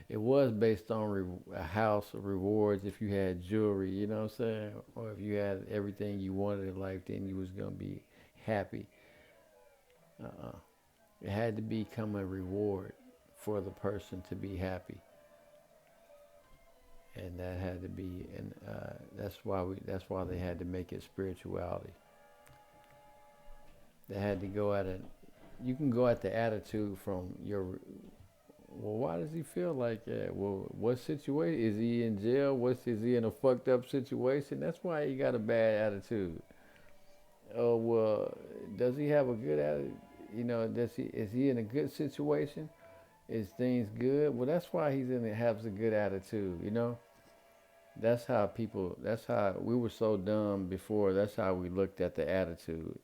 It was based on a house of rewards. If you had jewelry, you know what I'm saying? Or if you had everything you wanted in life, then you was going to be happy. It had to become a reward for the person to be happy. And that had to be, and that's why they had to make it spirituality. They had to go at it. You can go at the attitude from your. Well, why does he feel like that? Well, what situation is he in jail? Is he in a fucked up situation? That's why he got a bad attitude. Oh well, does he have a good attitude? You know, is he in a good situation? Is things good? Well, that's why has a good attitude. You know. That's how we were so dumb before. That's how we looked at the attitude.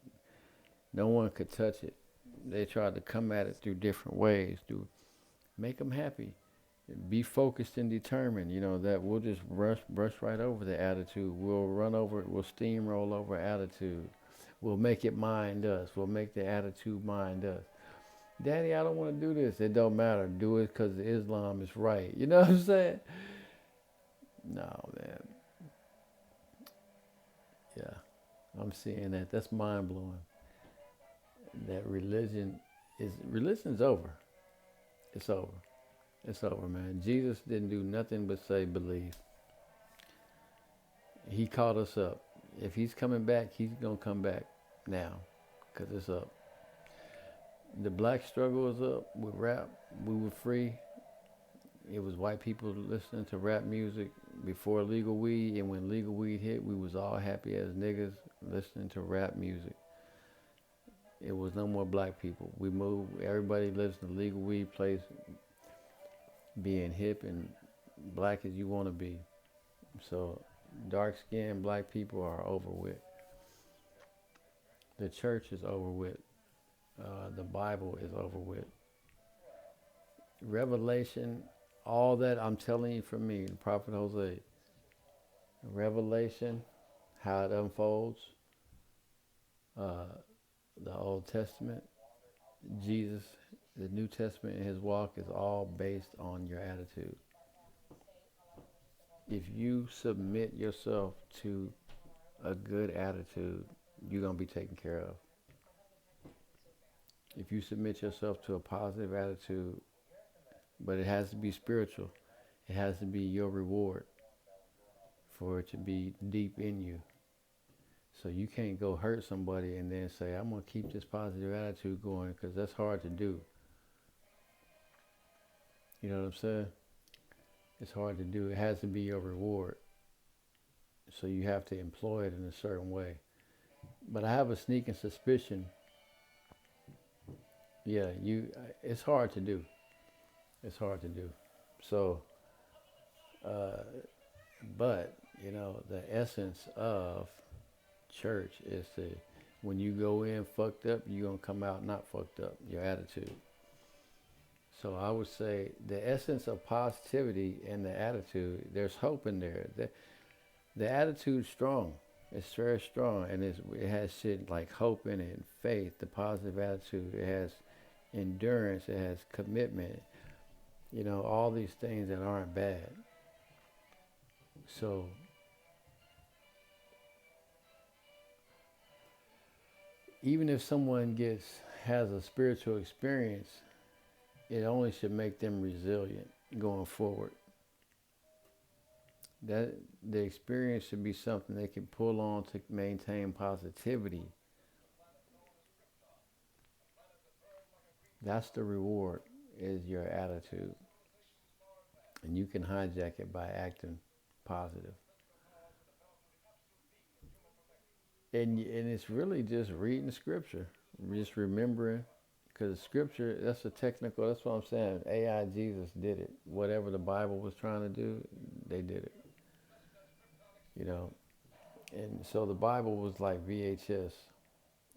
No one could touch it. They tried to come at it through different ways to make them happy. Be focused and determined. You know, that we'll just brush right over the attitude. We'll run over it. We'll steamroll over attitude. We'll make it mind us. We'll make the attitude mind us. Daddy, I don't want to do this. It don't matter. Do it because Islam is right. You know what I'm saying? No, man. Yeah, I'm seeing that. That's mind blowing. That religion's over. It's over. It's over, man. Jesus didn't do nothing but say believe. He caught us up. If he's coming back, he's gonna come back now, cause it's up. The black struggle was up with rap. We were free. It was white people listening to rap music before legal weed, and when legal weed hit, we was all happy as niggas listening to rap music. It was no more black people. We moved. Everybody lives in the legal weed place, being hip and black as you want to be. So dark skinned black people are over with. The church is over with. The Bible is over with. Revelation, all that I'm telling you from me, the Prophet Jose. Revelation, how it unfolds, uh, the Old Testament, Jesus, the New Testament, and his walk is all based on your attitude. If you submit yourself to a good attitude, you're going to be taken care of. If you submit yourself to a positive attitude, but it has to be spiritual, it has to be your reward for it to be deep in you. So you can't go hurt somebody and then say, I'm going to keep this positive attitude going, because that's hard to do. You know what I'm saying? It's hard to do. It has to be your reward. So you have to employ it in a certain way. But I have a sneaking suspicion. Yeah, it's hard to do. It's hard to do. So, uh, but, the essence of church is to, when you go in fucked up, you're going to come out not fucked up, your attitude. So I would say the essence of positivity and the attitude, there's hope in there. The attitude's strong. It's very strong, and it has shit like hope in it, faith, the positive attitude. It has endurance. It has commitment. All these things that aren't bad. So even if someone has a spiritual experience, it only should make them resilient going forward. That the experience should be something they can pull on to maintain positivity. That's the reward, is your attitude. And you can hijack it by acting positive. And it's really just reading scripture, just remembering, because scripture, that's what I'm saying. AI Jesus did it. Whatever the Bible was trying to do, they did it. You know, and so the Bible was like VHS,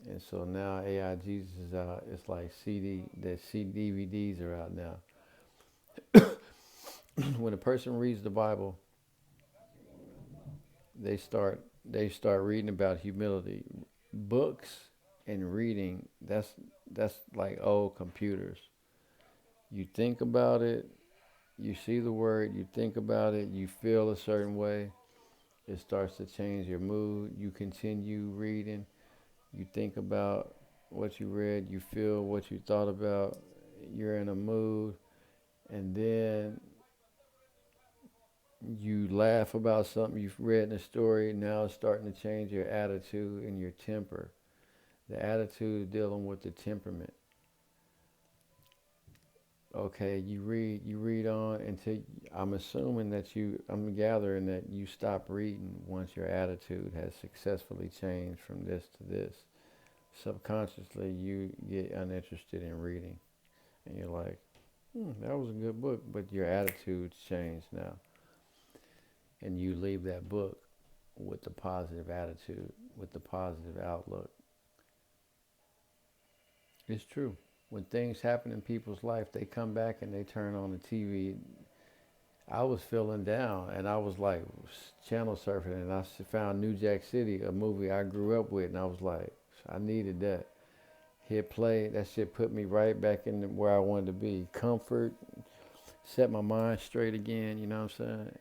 and so now AI Jesus is out. It's like the DVDs are out now. When a person reads the Bible, they start reading about humility. Books and reading, that's like old computers. You think about it, you see the word, you think about it, you feel a certain way. It starts to change your mood. You continue reading. You think about what you read. You feel what you thought about. You're in a mood. And then you laugh about something you've read in a story. Now it's starting to change your attitude and your temper. The attitude is dealing with the temperament. Okay, you read on until, I'm gathering that you stop reading once your attitude has successfully changed from this to this. Subconsciously, you get uninterested in reading, and you're like, that was a good book, but your attitude's changed now, and you leave that book with the positive attitude, with the positive outlook. It's true. When things happen in people's life, they come back and they turn on the TV. I was feeling down, and I was like channel surfing, and I found New Jack City, a movie I grew up with, and I was like, I needed that. Hit play, that shit put me right back in where I wanted to be. Comfort, set my mind straight again, you know what I'm saying?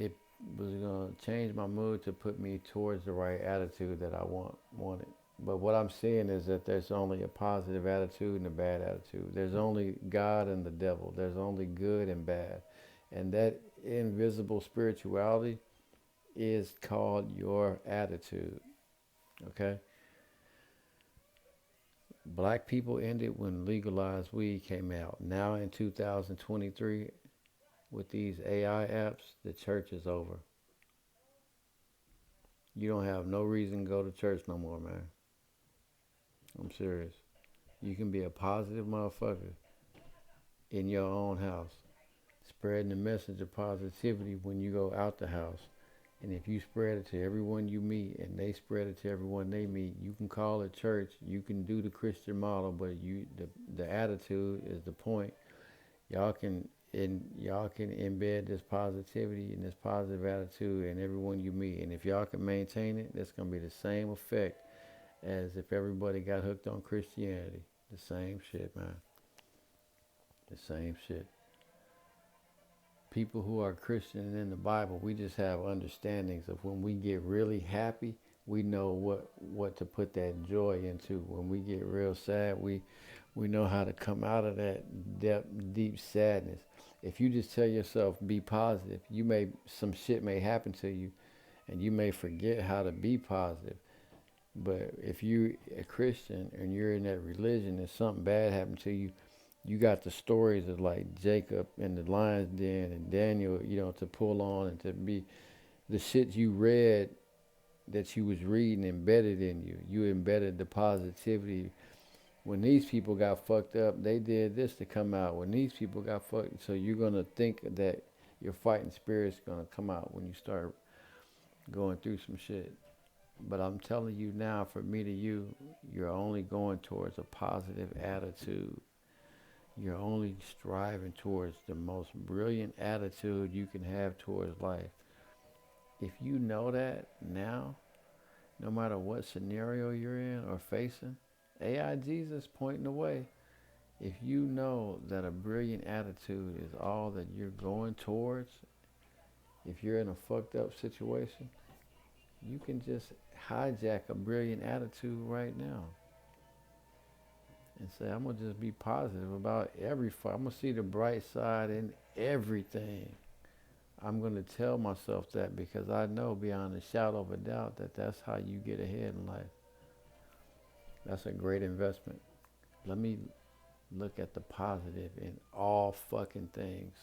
It was going to change my mood to put me towards the right attitude that I wanted. But what I'm seeing is that there's only a positive attitude and a bad attitude. There's only God and the devil. There's only good and bad. And that invisible spirituality is called your attitude. Okay? Black people ended when legalized weed came out. Now in 2023, with these AI apps, the church is over. You don't have no reason to go to church no more, man. I'm serious. You can be a positive motherfucker in your own house. spreading the message of positivity when you go out the house. And if you spread it to everyone you meet and they spread it to everyone they meet, you can call it church, you can do the Christian model, but the attitude is the point. Y'all can y'all can embed this positivity and this positive attitude in everyone you meet. And if y'all can maintain it, that's gonna be the same effect as if everybody got hooked on Christianity. The same shit, man. The same shit. People who are Christian and in the Bible, we just have understandings of when we get really happy, we know what to put that joy into. When we get real sad, we know how to come out of that deep sadness. If you just tell yourself be positive, some shit may happen to you, and you may forget how to be positive. But if you're a Christian and you're in that religion and something bad happened to you, you got the stories of like Jacob and the lion's den and Daniel, to pull on and to be the shit you read that you was reading embedded in you. You embedded the positivity. When these people got fucked up, they did this to come out. When these people got fucked, so you're gonna think that your fighting spirit's gonna come out when you start going through some shit. But I'm telling you now, from me to you, you're only going towards a positive attitude. You're only striving towards the most brilliant attitude you can have towards life. If you know that now, no matter what scenario you're in or facing, AI Jesus pointing the way. If you know that a brilliant attitude is all that you're going towards, if you're in a fucked up situation, you can just hijack a brilliant attitude right now and say, I'm going to just be positive about I'm going to see the bright side in everything. I'm going to tell myself that because I know beyond a shadow of a doubt that that's how you get ahead in life. That's a great investment. Let me look at the positive in all fucking things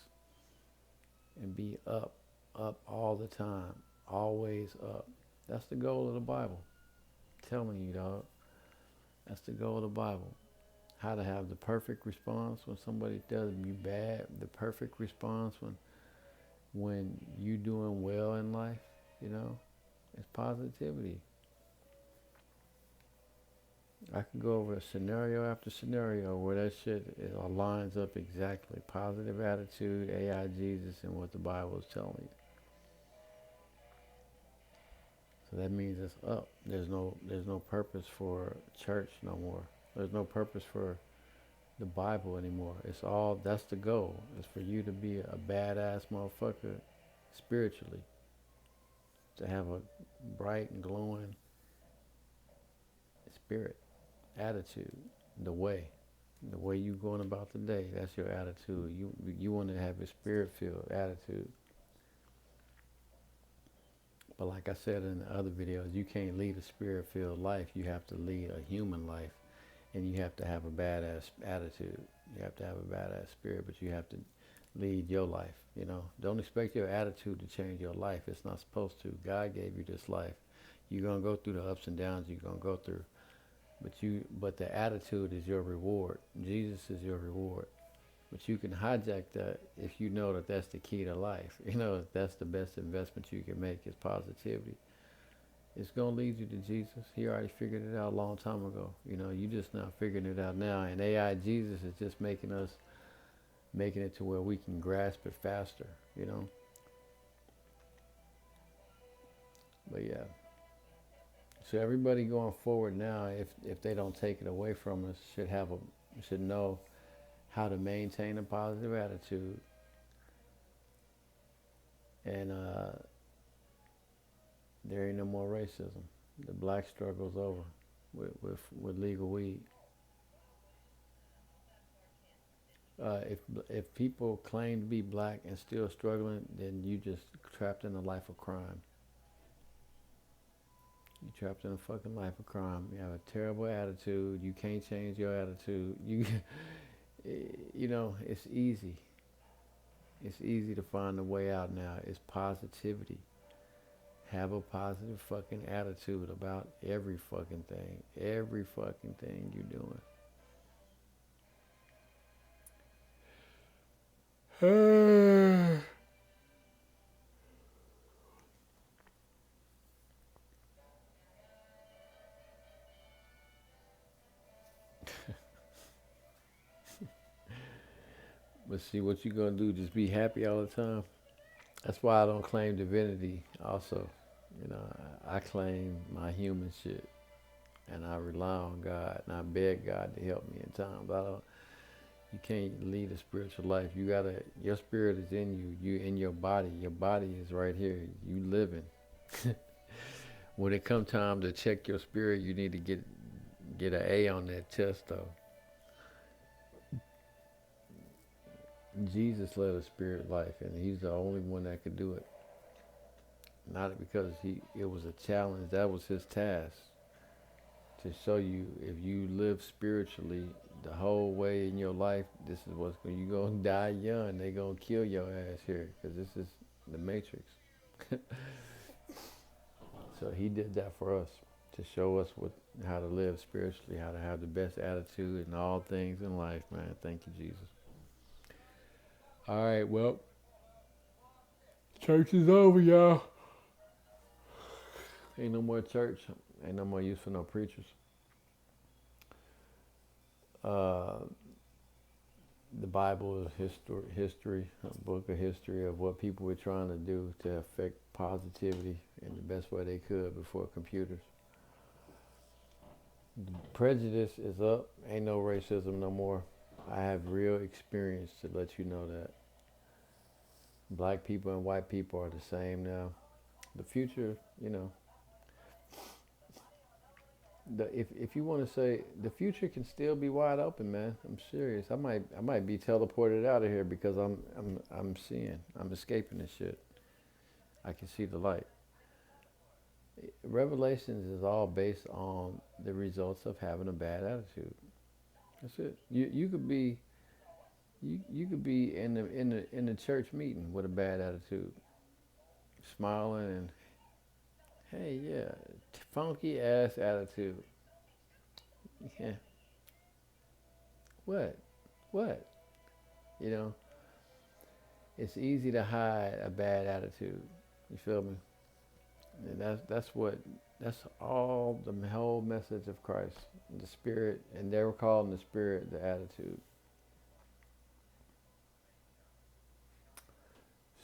and be up all the time, always up. That's the goal of the Bible. I'm telling you, dog. That's the goal of the Bible. How to have the perfect response when somebody does you bad, the perfect response when you doing well in life, it's positivity. I can go over scenario after scenario where that shit lines up exactly. Positive attitude, AI Jesus, and what the Bible is telling you. So that means it's up. There's no purpose for church no more. There's no purpose for the Bible anymore. That's the goal. It's for you to be a badass motherfucker spiritually. To have a bright and glowing spirit, attitude, the way you going about the day. That's your attitude. You want to have a spirit-filled attitude. But like I said in the other videos, you can't lead a spirit-filled life. You have to lead a human life. And you have to have a badass attitude. You have to have a badass spirit, but you have to lead your life, Don't expect your attitude to change your life. It's not supposed to. God gave you this life. You're going to go through the ups and downs you're going to go through. But the attitude is your reward. Jesus is your reward. But you can hijack that if you know that that's the key to life. That's the best investment you can make is positivity. It's going to lead you to Jesus. He already figured it out a long time ago. You just not figuring it out now. And AI Jesus is just making it to where we can grasp it faster, But yeah. So everybody going forward now, if they don't take it away from us, should know how to maintain a positive attitude. And there ain't no more racism. The black struggle's over with legal weed. If people claim to be black and still struggling, then you just trapped in a life of crime. You trapped in a fucking life of crime. You have a terrible attitude. You can't change your attitude. It's easy. It's easy to find a way out now. It's positivity. Have a positive fucking attitude about every fucking thing. Every fucking thing you're doing. But see, what you gonna do? Just be happy all the time? That's why I don't claim divinity. Also, I claim my human shit, and I rely on God, and I beg God to help me in times. I don't. You can't lead a spiritual life. You gotta. Your spirit is in you. You in your body. Your body is right here. You living. When it come time to check your spirit, you need to get an A on that test though. Jesus led a spirit life, and He's the only one that could do it. Not because it was a challenge. That was His task to show you if you live spiritually the whole way in your life. This is what's going. You gonna die young. They gonna kill your ass here because this is the Matrix. So He did that for us to show us how to live spiritually, how to have the best attitude in all things in life, man. Thank you, Jesus. All right, well, church is over, y'all. Ain't no more church. Ain't no more use for no preachers. Uh, the Bible is history, a book of history of what people were trying to do to affect positivity in the best way they could before computers. Prejudice is up. Ain't no racism no more. I have real experience to let you know that. Black people and white people are the same now. The future, if you want to say the future can still be wide open, man. I'm serious. I might be teleported out of here because I'm escaping this shit. I can see the light. Revelations is all based on the results of having a bad attitude. That's it. You could be you could be in the church meeting with a bad attitude, smiling and hey yeah, funky ass attitude. Yeah. What? What? You know, it's easy to hide a bad attitude. You feel me? And that's all the whole message of Christ, the spirit, and they were calling the spirit the attitude.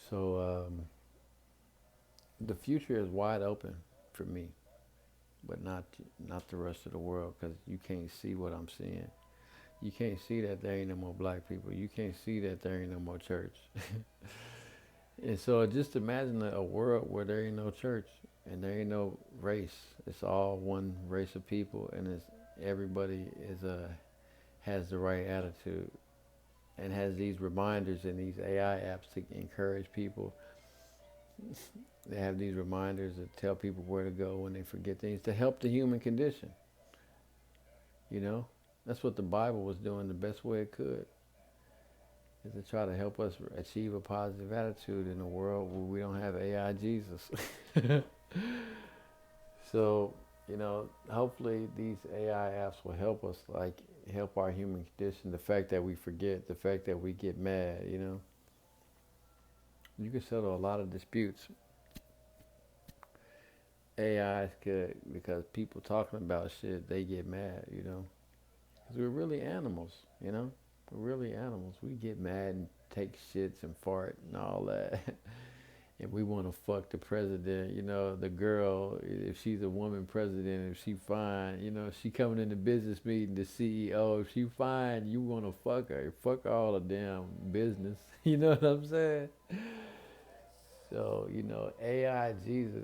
So the future is wide open for me, but not the rest of the world because you can't see what I'm seeing. You can't see that there ain't no more black people. You can't see that there ain't no more church. And so just imagine a world where there ain't no church and there ain't no race. It's all one race of people, and everybody has the right attitude and has these reminders and these AI apps to encourage people. They have these reminders that tell people where to go when they forget things to help the human condition. You know, that's what the Bible was doing the best way it could, is to try to help us achieve a positive attitude in a world where we don't have AI Jesus. So, hopefully these AI apps will help us, like help our human condition. The fact that we forget, the fact that we get mad, you can settle a lot of disputes. AI is good because people talking about shit, they get mad, because we're really animals, We're really animals. We get mad and take shits and fart and all that. And we want to fuck the president, the girl, if she's a woman president, if she fine, she coming in the business meeting, the CEO, if she fine, you want to fuck her. Fuck all the damn business. You know what I'm saying? So, AI Jesus,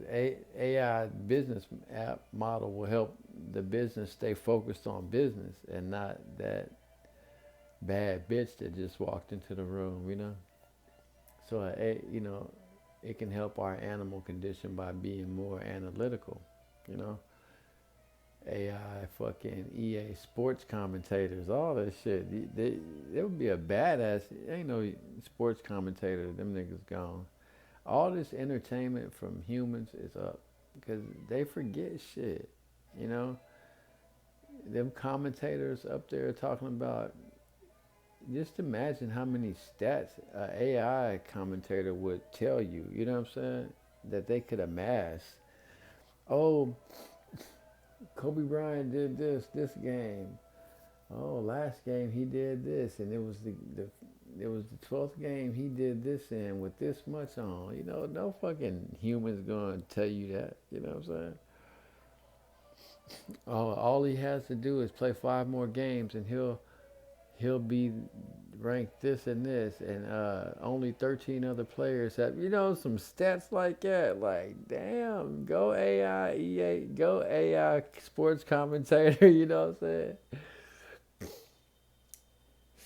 AI business app model will help the business stay focused on business and not that bad bitch that just walked into the room. So, it can help our animal condition by being more analytical, AI fucking EA sports commentators, all that shit. They would be a badass. Ain't no sports commentator. Them niggas gone. All this entertainment from humans is up because they forget shit, Them commentators up there talking about, just imagine how many stats an AI commentator would tell you, you know what I'm saying, that they could amass. Oh, Kobe Bryant did this game. Oh, last game he did this, and it was it was the 12th game he did this in with this much on. No fucking human's gonna tell you that. You know what I'm saying? All he has to do is play 5 more games, and he'll be ranked this and this, and only 13 other players have. Some stats like that. Like, damn, go AI, EA, go AI sports commentator. You know what I'm saying?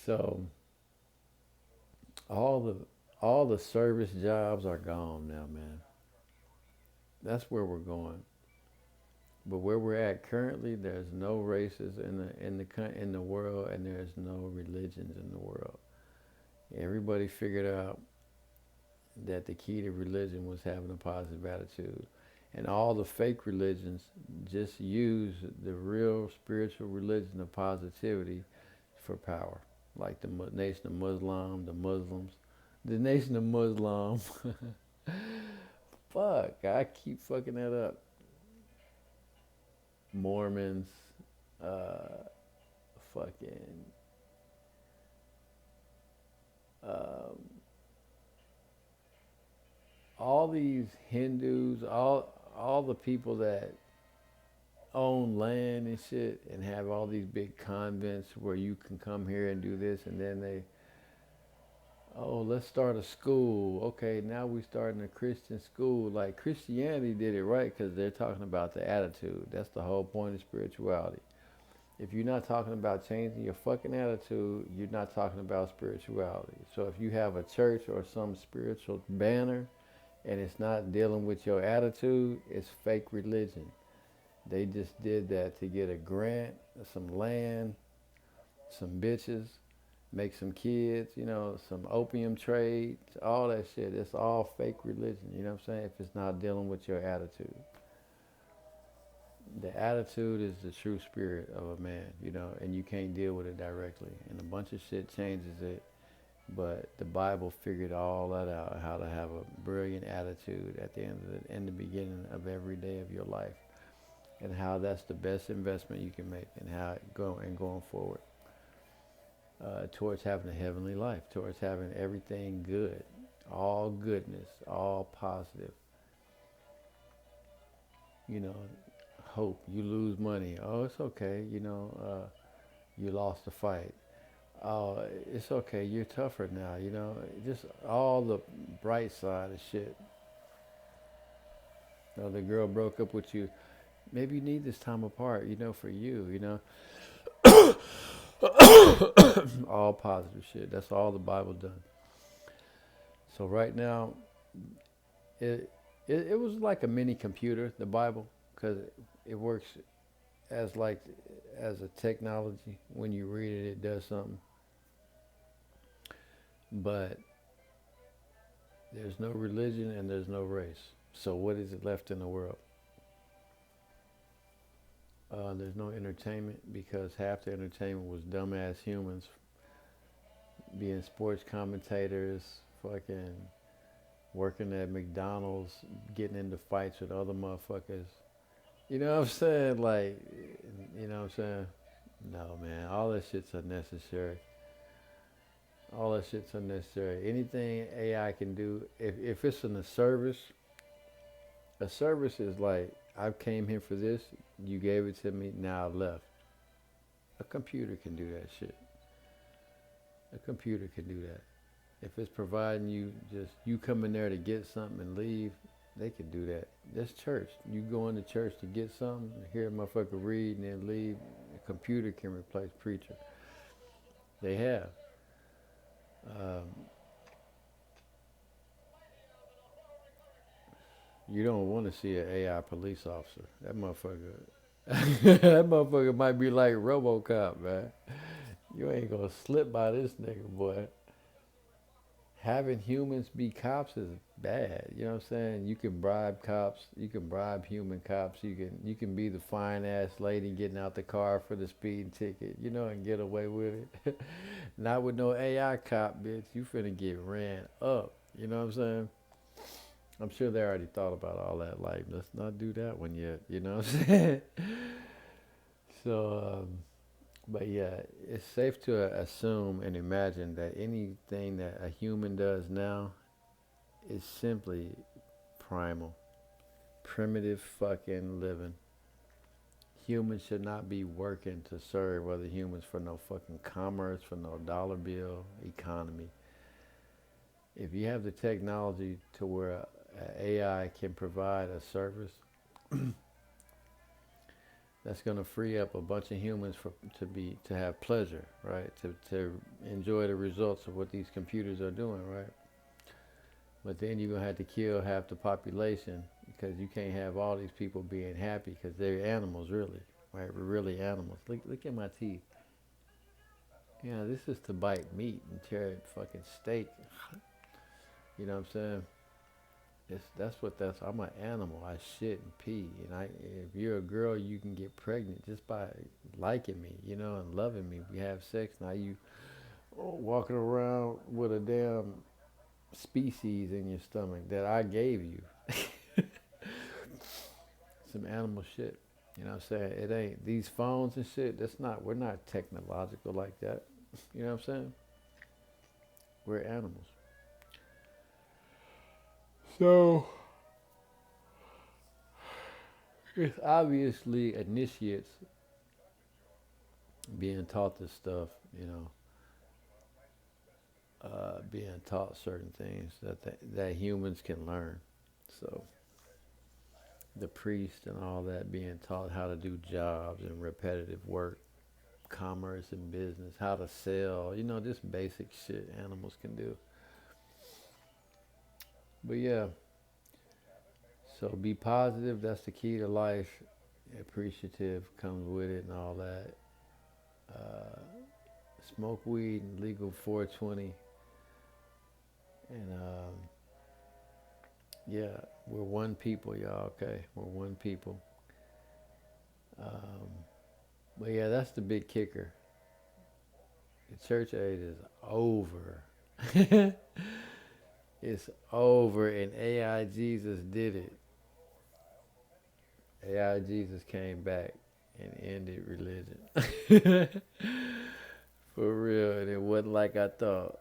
So all the all the service jobs are gone now, man. That's where we're going. But where we're at currently, there's no races in the world, and there's no religions in the world. Everybody figured out that the key to religion was having a positive attitude, and all the fake religions just use the real spiritual religion of positivity for power, like the Nation of Muslim, the Muslims, the Nation of Muslim. Fuck, I keep fucking that up. Mormons, uh, fucking, um, all these Hindus, all the people that own land and shit, and have all these big convents where you can come here and do this, and then oh, let's start a school. Okay, now we starting a Christian school. Like, Christianity did it right because they're talking about the attitude. That's the whole point of spirituality. If you're not talking about changing your fucking attitude, you're not talking about spirituality. So if you have a church or some spiritual banner and it's not dealing with your attitude, it's fake religion. They just did that to get a grant, some land, some bitches, make some kids, some opium trade, all that shit. It's all fake religion, you know what I'm saying? If it's not dealing with your attitude. The attitude is the true spirit of a man, and you can't deal with it directly. And a bunch of shit changes it, but the Bible figured all that out, how to have a brilliant attitude at the in the beginning of every day of your life, and how that's the best investment you can make, and how going forward. Towards having a heavenly life, towards having everything good, all goodness, all positive. You know, hope. You lose money. Oh, it's okay. You lost the fight. Oh, it's okay. You're tougher now. Just all the bright side of shit. The girl broke up with you. Maybe you need this time apart. For you. All positive shit. That's all the Bible done. So right now, it it was like a mini computer, the Bible, because it works as like as a technology. When you read it, it does something. But there's no religion and there's no race. So what is it left in the world? There's no entertainment because half the entertainment was dumbass humans being sports commentators, fucking working at McDonald's, getting into fights with other motherfuckers. You know what I'm saying? Like, you know what I'm saying? No, man, all that shit's unnecessary. All that shit's unnecessary. Anything AI can do, if it's in a service is like, I came here for this, you gave it to me, now I left. A computer can do that shit. A computer can do that. If it's providing you just you come in there to get something and leave, they can do that. That's church. You go into church to get something, hear a motherfucker read and then leave. A computer can replace preacher. They have. Um, you don't want to see an AI police officer. That motherfucker. That motherfucker might be like RoboCop, man. You ain't gonna slip by this nigga, boy. Having humans be cops is bad. You know what I'm saying? You can bribe cops. You can bribe human cops. You can be the fine ass lady getting out the car for the speeding ticket. And get away with it. Not with no AI cop, bitch. You finna get ran up. You know what I'm saying? I'm sure they already thought about all that. Like, let's not do that one yet. You know what I'm saying? So, But yeah, it's safe to assume and imagine that anything that a human does now is simply primal, primitive fucking living. Humans should not be working to serve other humans for no fucking commerce, for no dollar bill economy. If you have the technology to where AI can provide a service, that's going to free up a bunch of humans to have pleasure, right? To enjoy the results of what these computers are doing, right? But then you're gonna have to kill half the population because you can't have all these people being happy because they're animals, really, right? We're really animals. Look at my teeth. Yeah, this is to bite meat and tear fucking steak. You know what I'm saying? That's what that's. I'm an animal. I shit and pee, and if you're a girl, you can get pregnant just by liking me, and loving me. We have sex. Now you walking around with a damn species in your stomach that I gave you. Some animal shit. You know what I'm saying? It ain't these phones and shit. We're not technological like that. You know what I'm saying? We're animals. So it's obviously initiates being taught this stuff, being taught certain things that humans can learn. So the priest and all that being taught how to do jobs and repetitive work, commerce and business, how to sell, just basic shit animals can do. But yeah, so be positive. That's the key to life. Appreciative comes with it and all that. Uh, Smoke weed and legal 420. And yeah, we're one people, y'all. Okay, we're one people. Um, but yeah, that's the big kicker. The church age is over. It's over, and AI Jesus did it. AI Jesus came back and ended religion. For real, and it wasn't like I thought.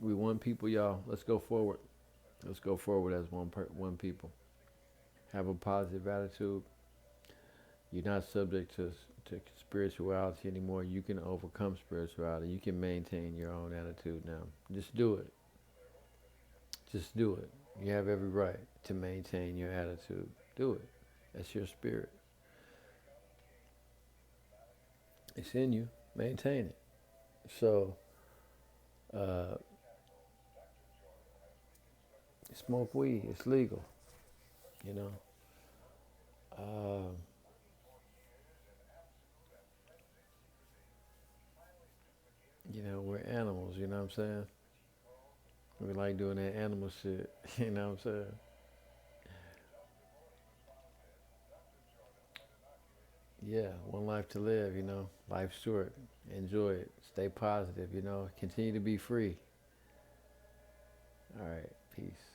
We one people, y'all. Let's go forward. Let's go forward as one people. Have a positive attitude. You're not subject to spirituality anymore. You can overcome spirituality. You can maintain your own attitude now. Just do it. Just do it. You have every right to maintain your attitude. Do it. That's your spirit. It's in you. Maintain it. So, uh, smoke weed. It's legal. You know. Um, we're animals. You know what I'm saying? We like doing that animal shit. You know what I'm saying? Yeah, one life to live. Life's short. Enjoy it. Stay positive. Continue to be free. All right. Peace.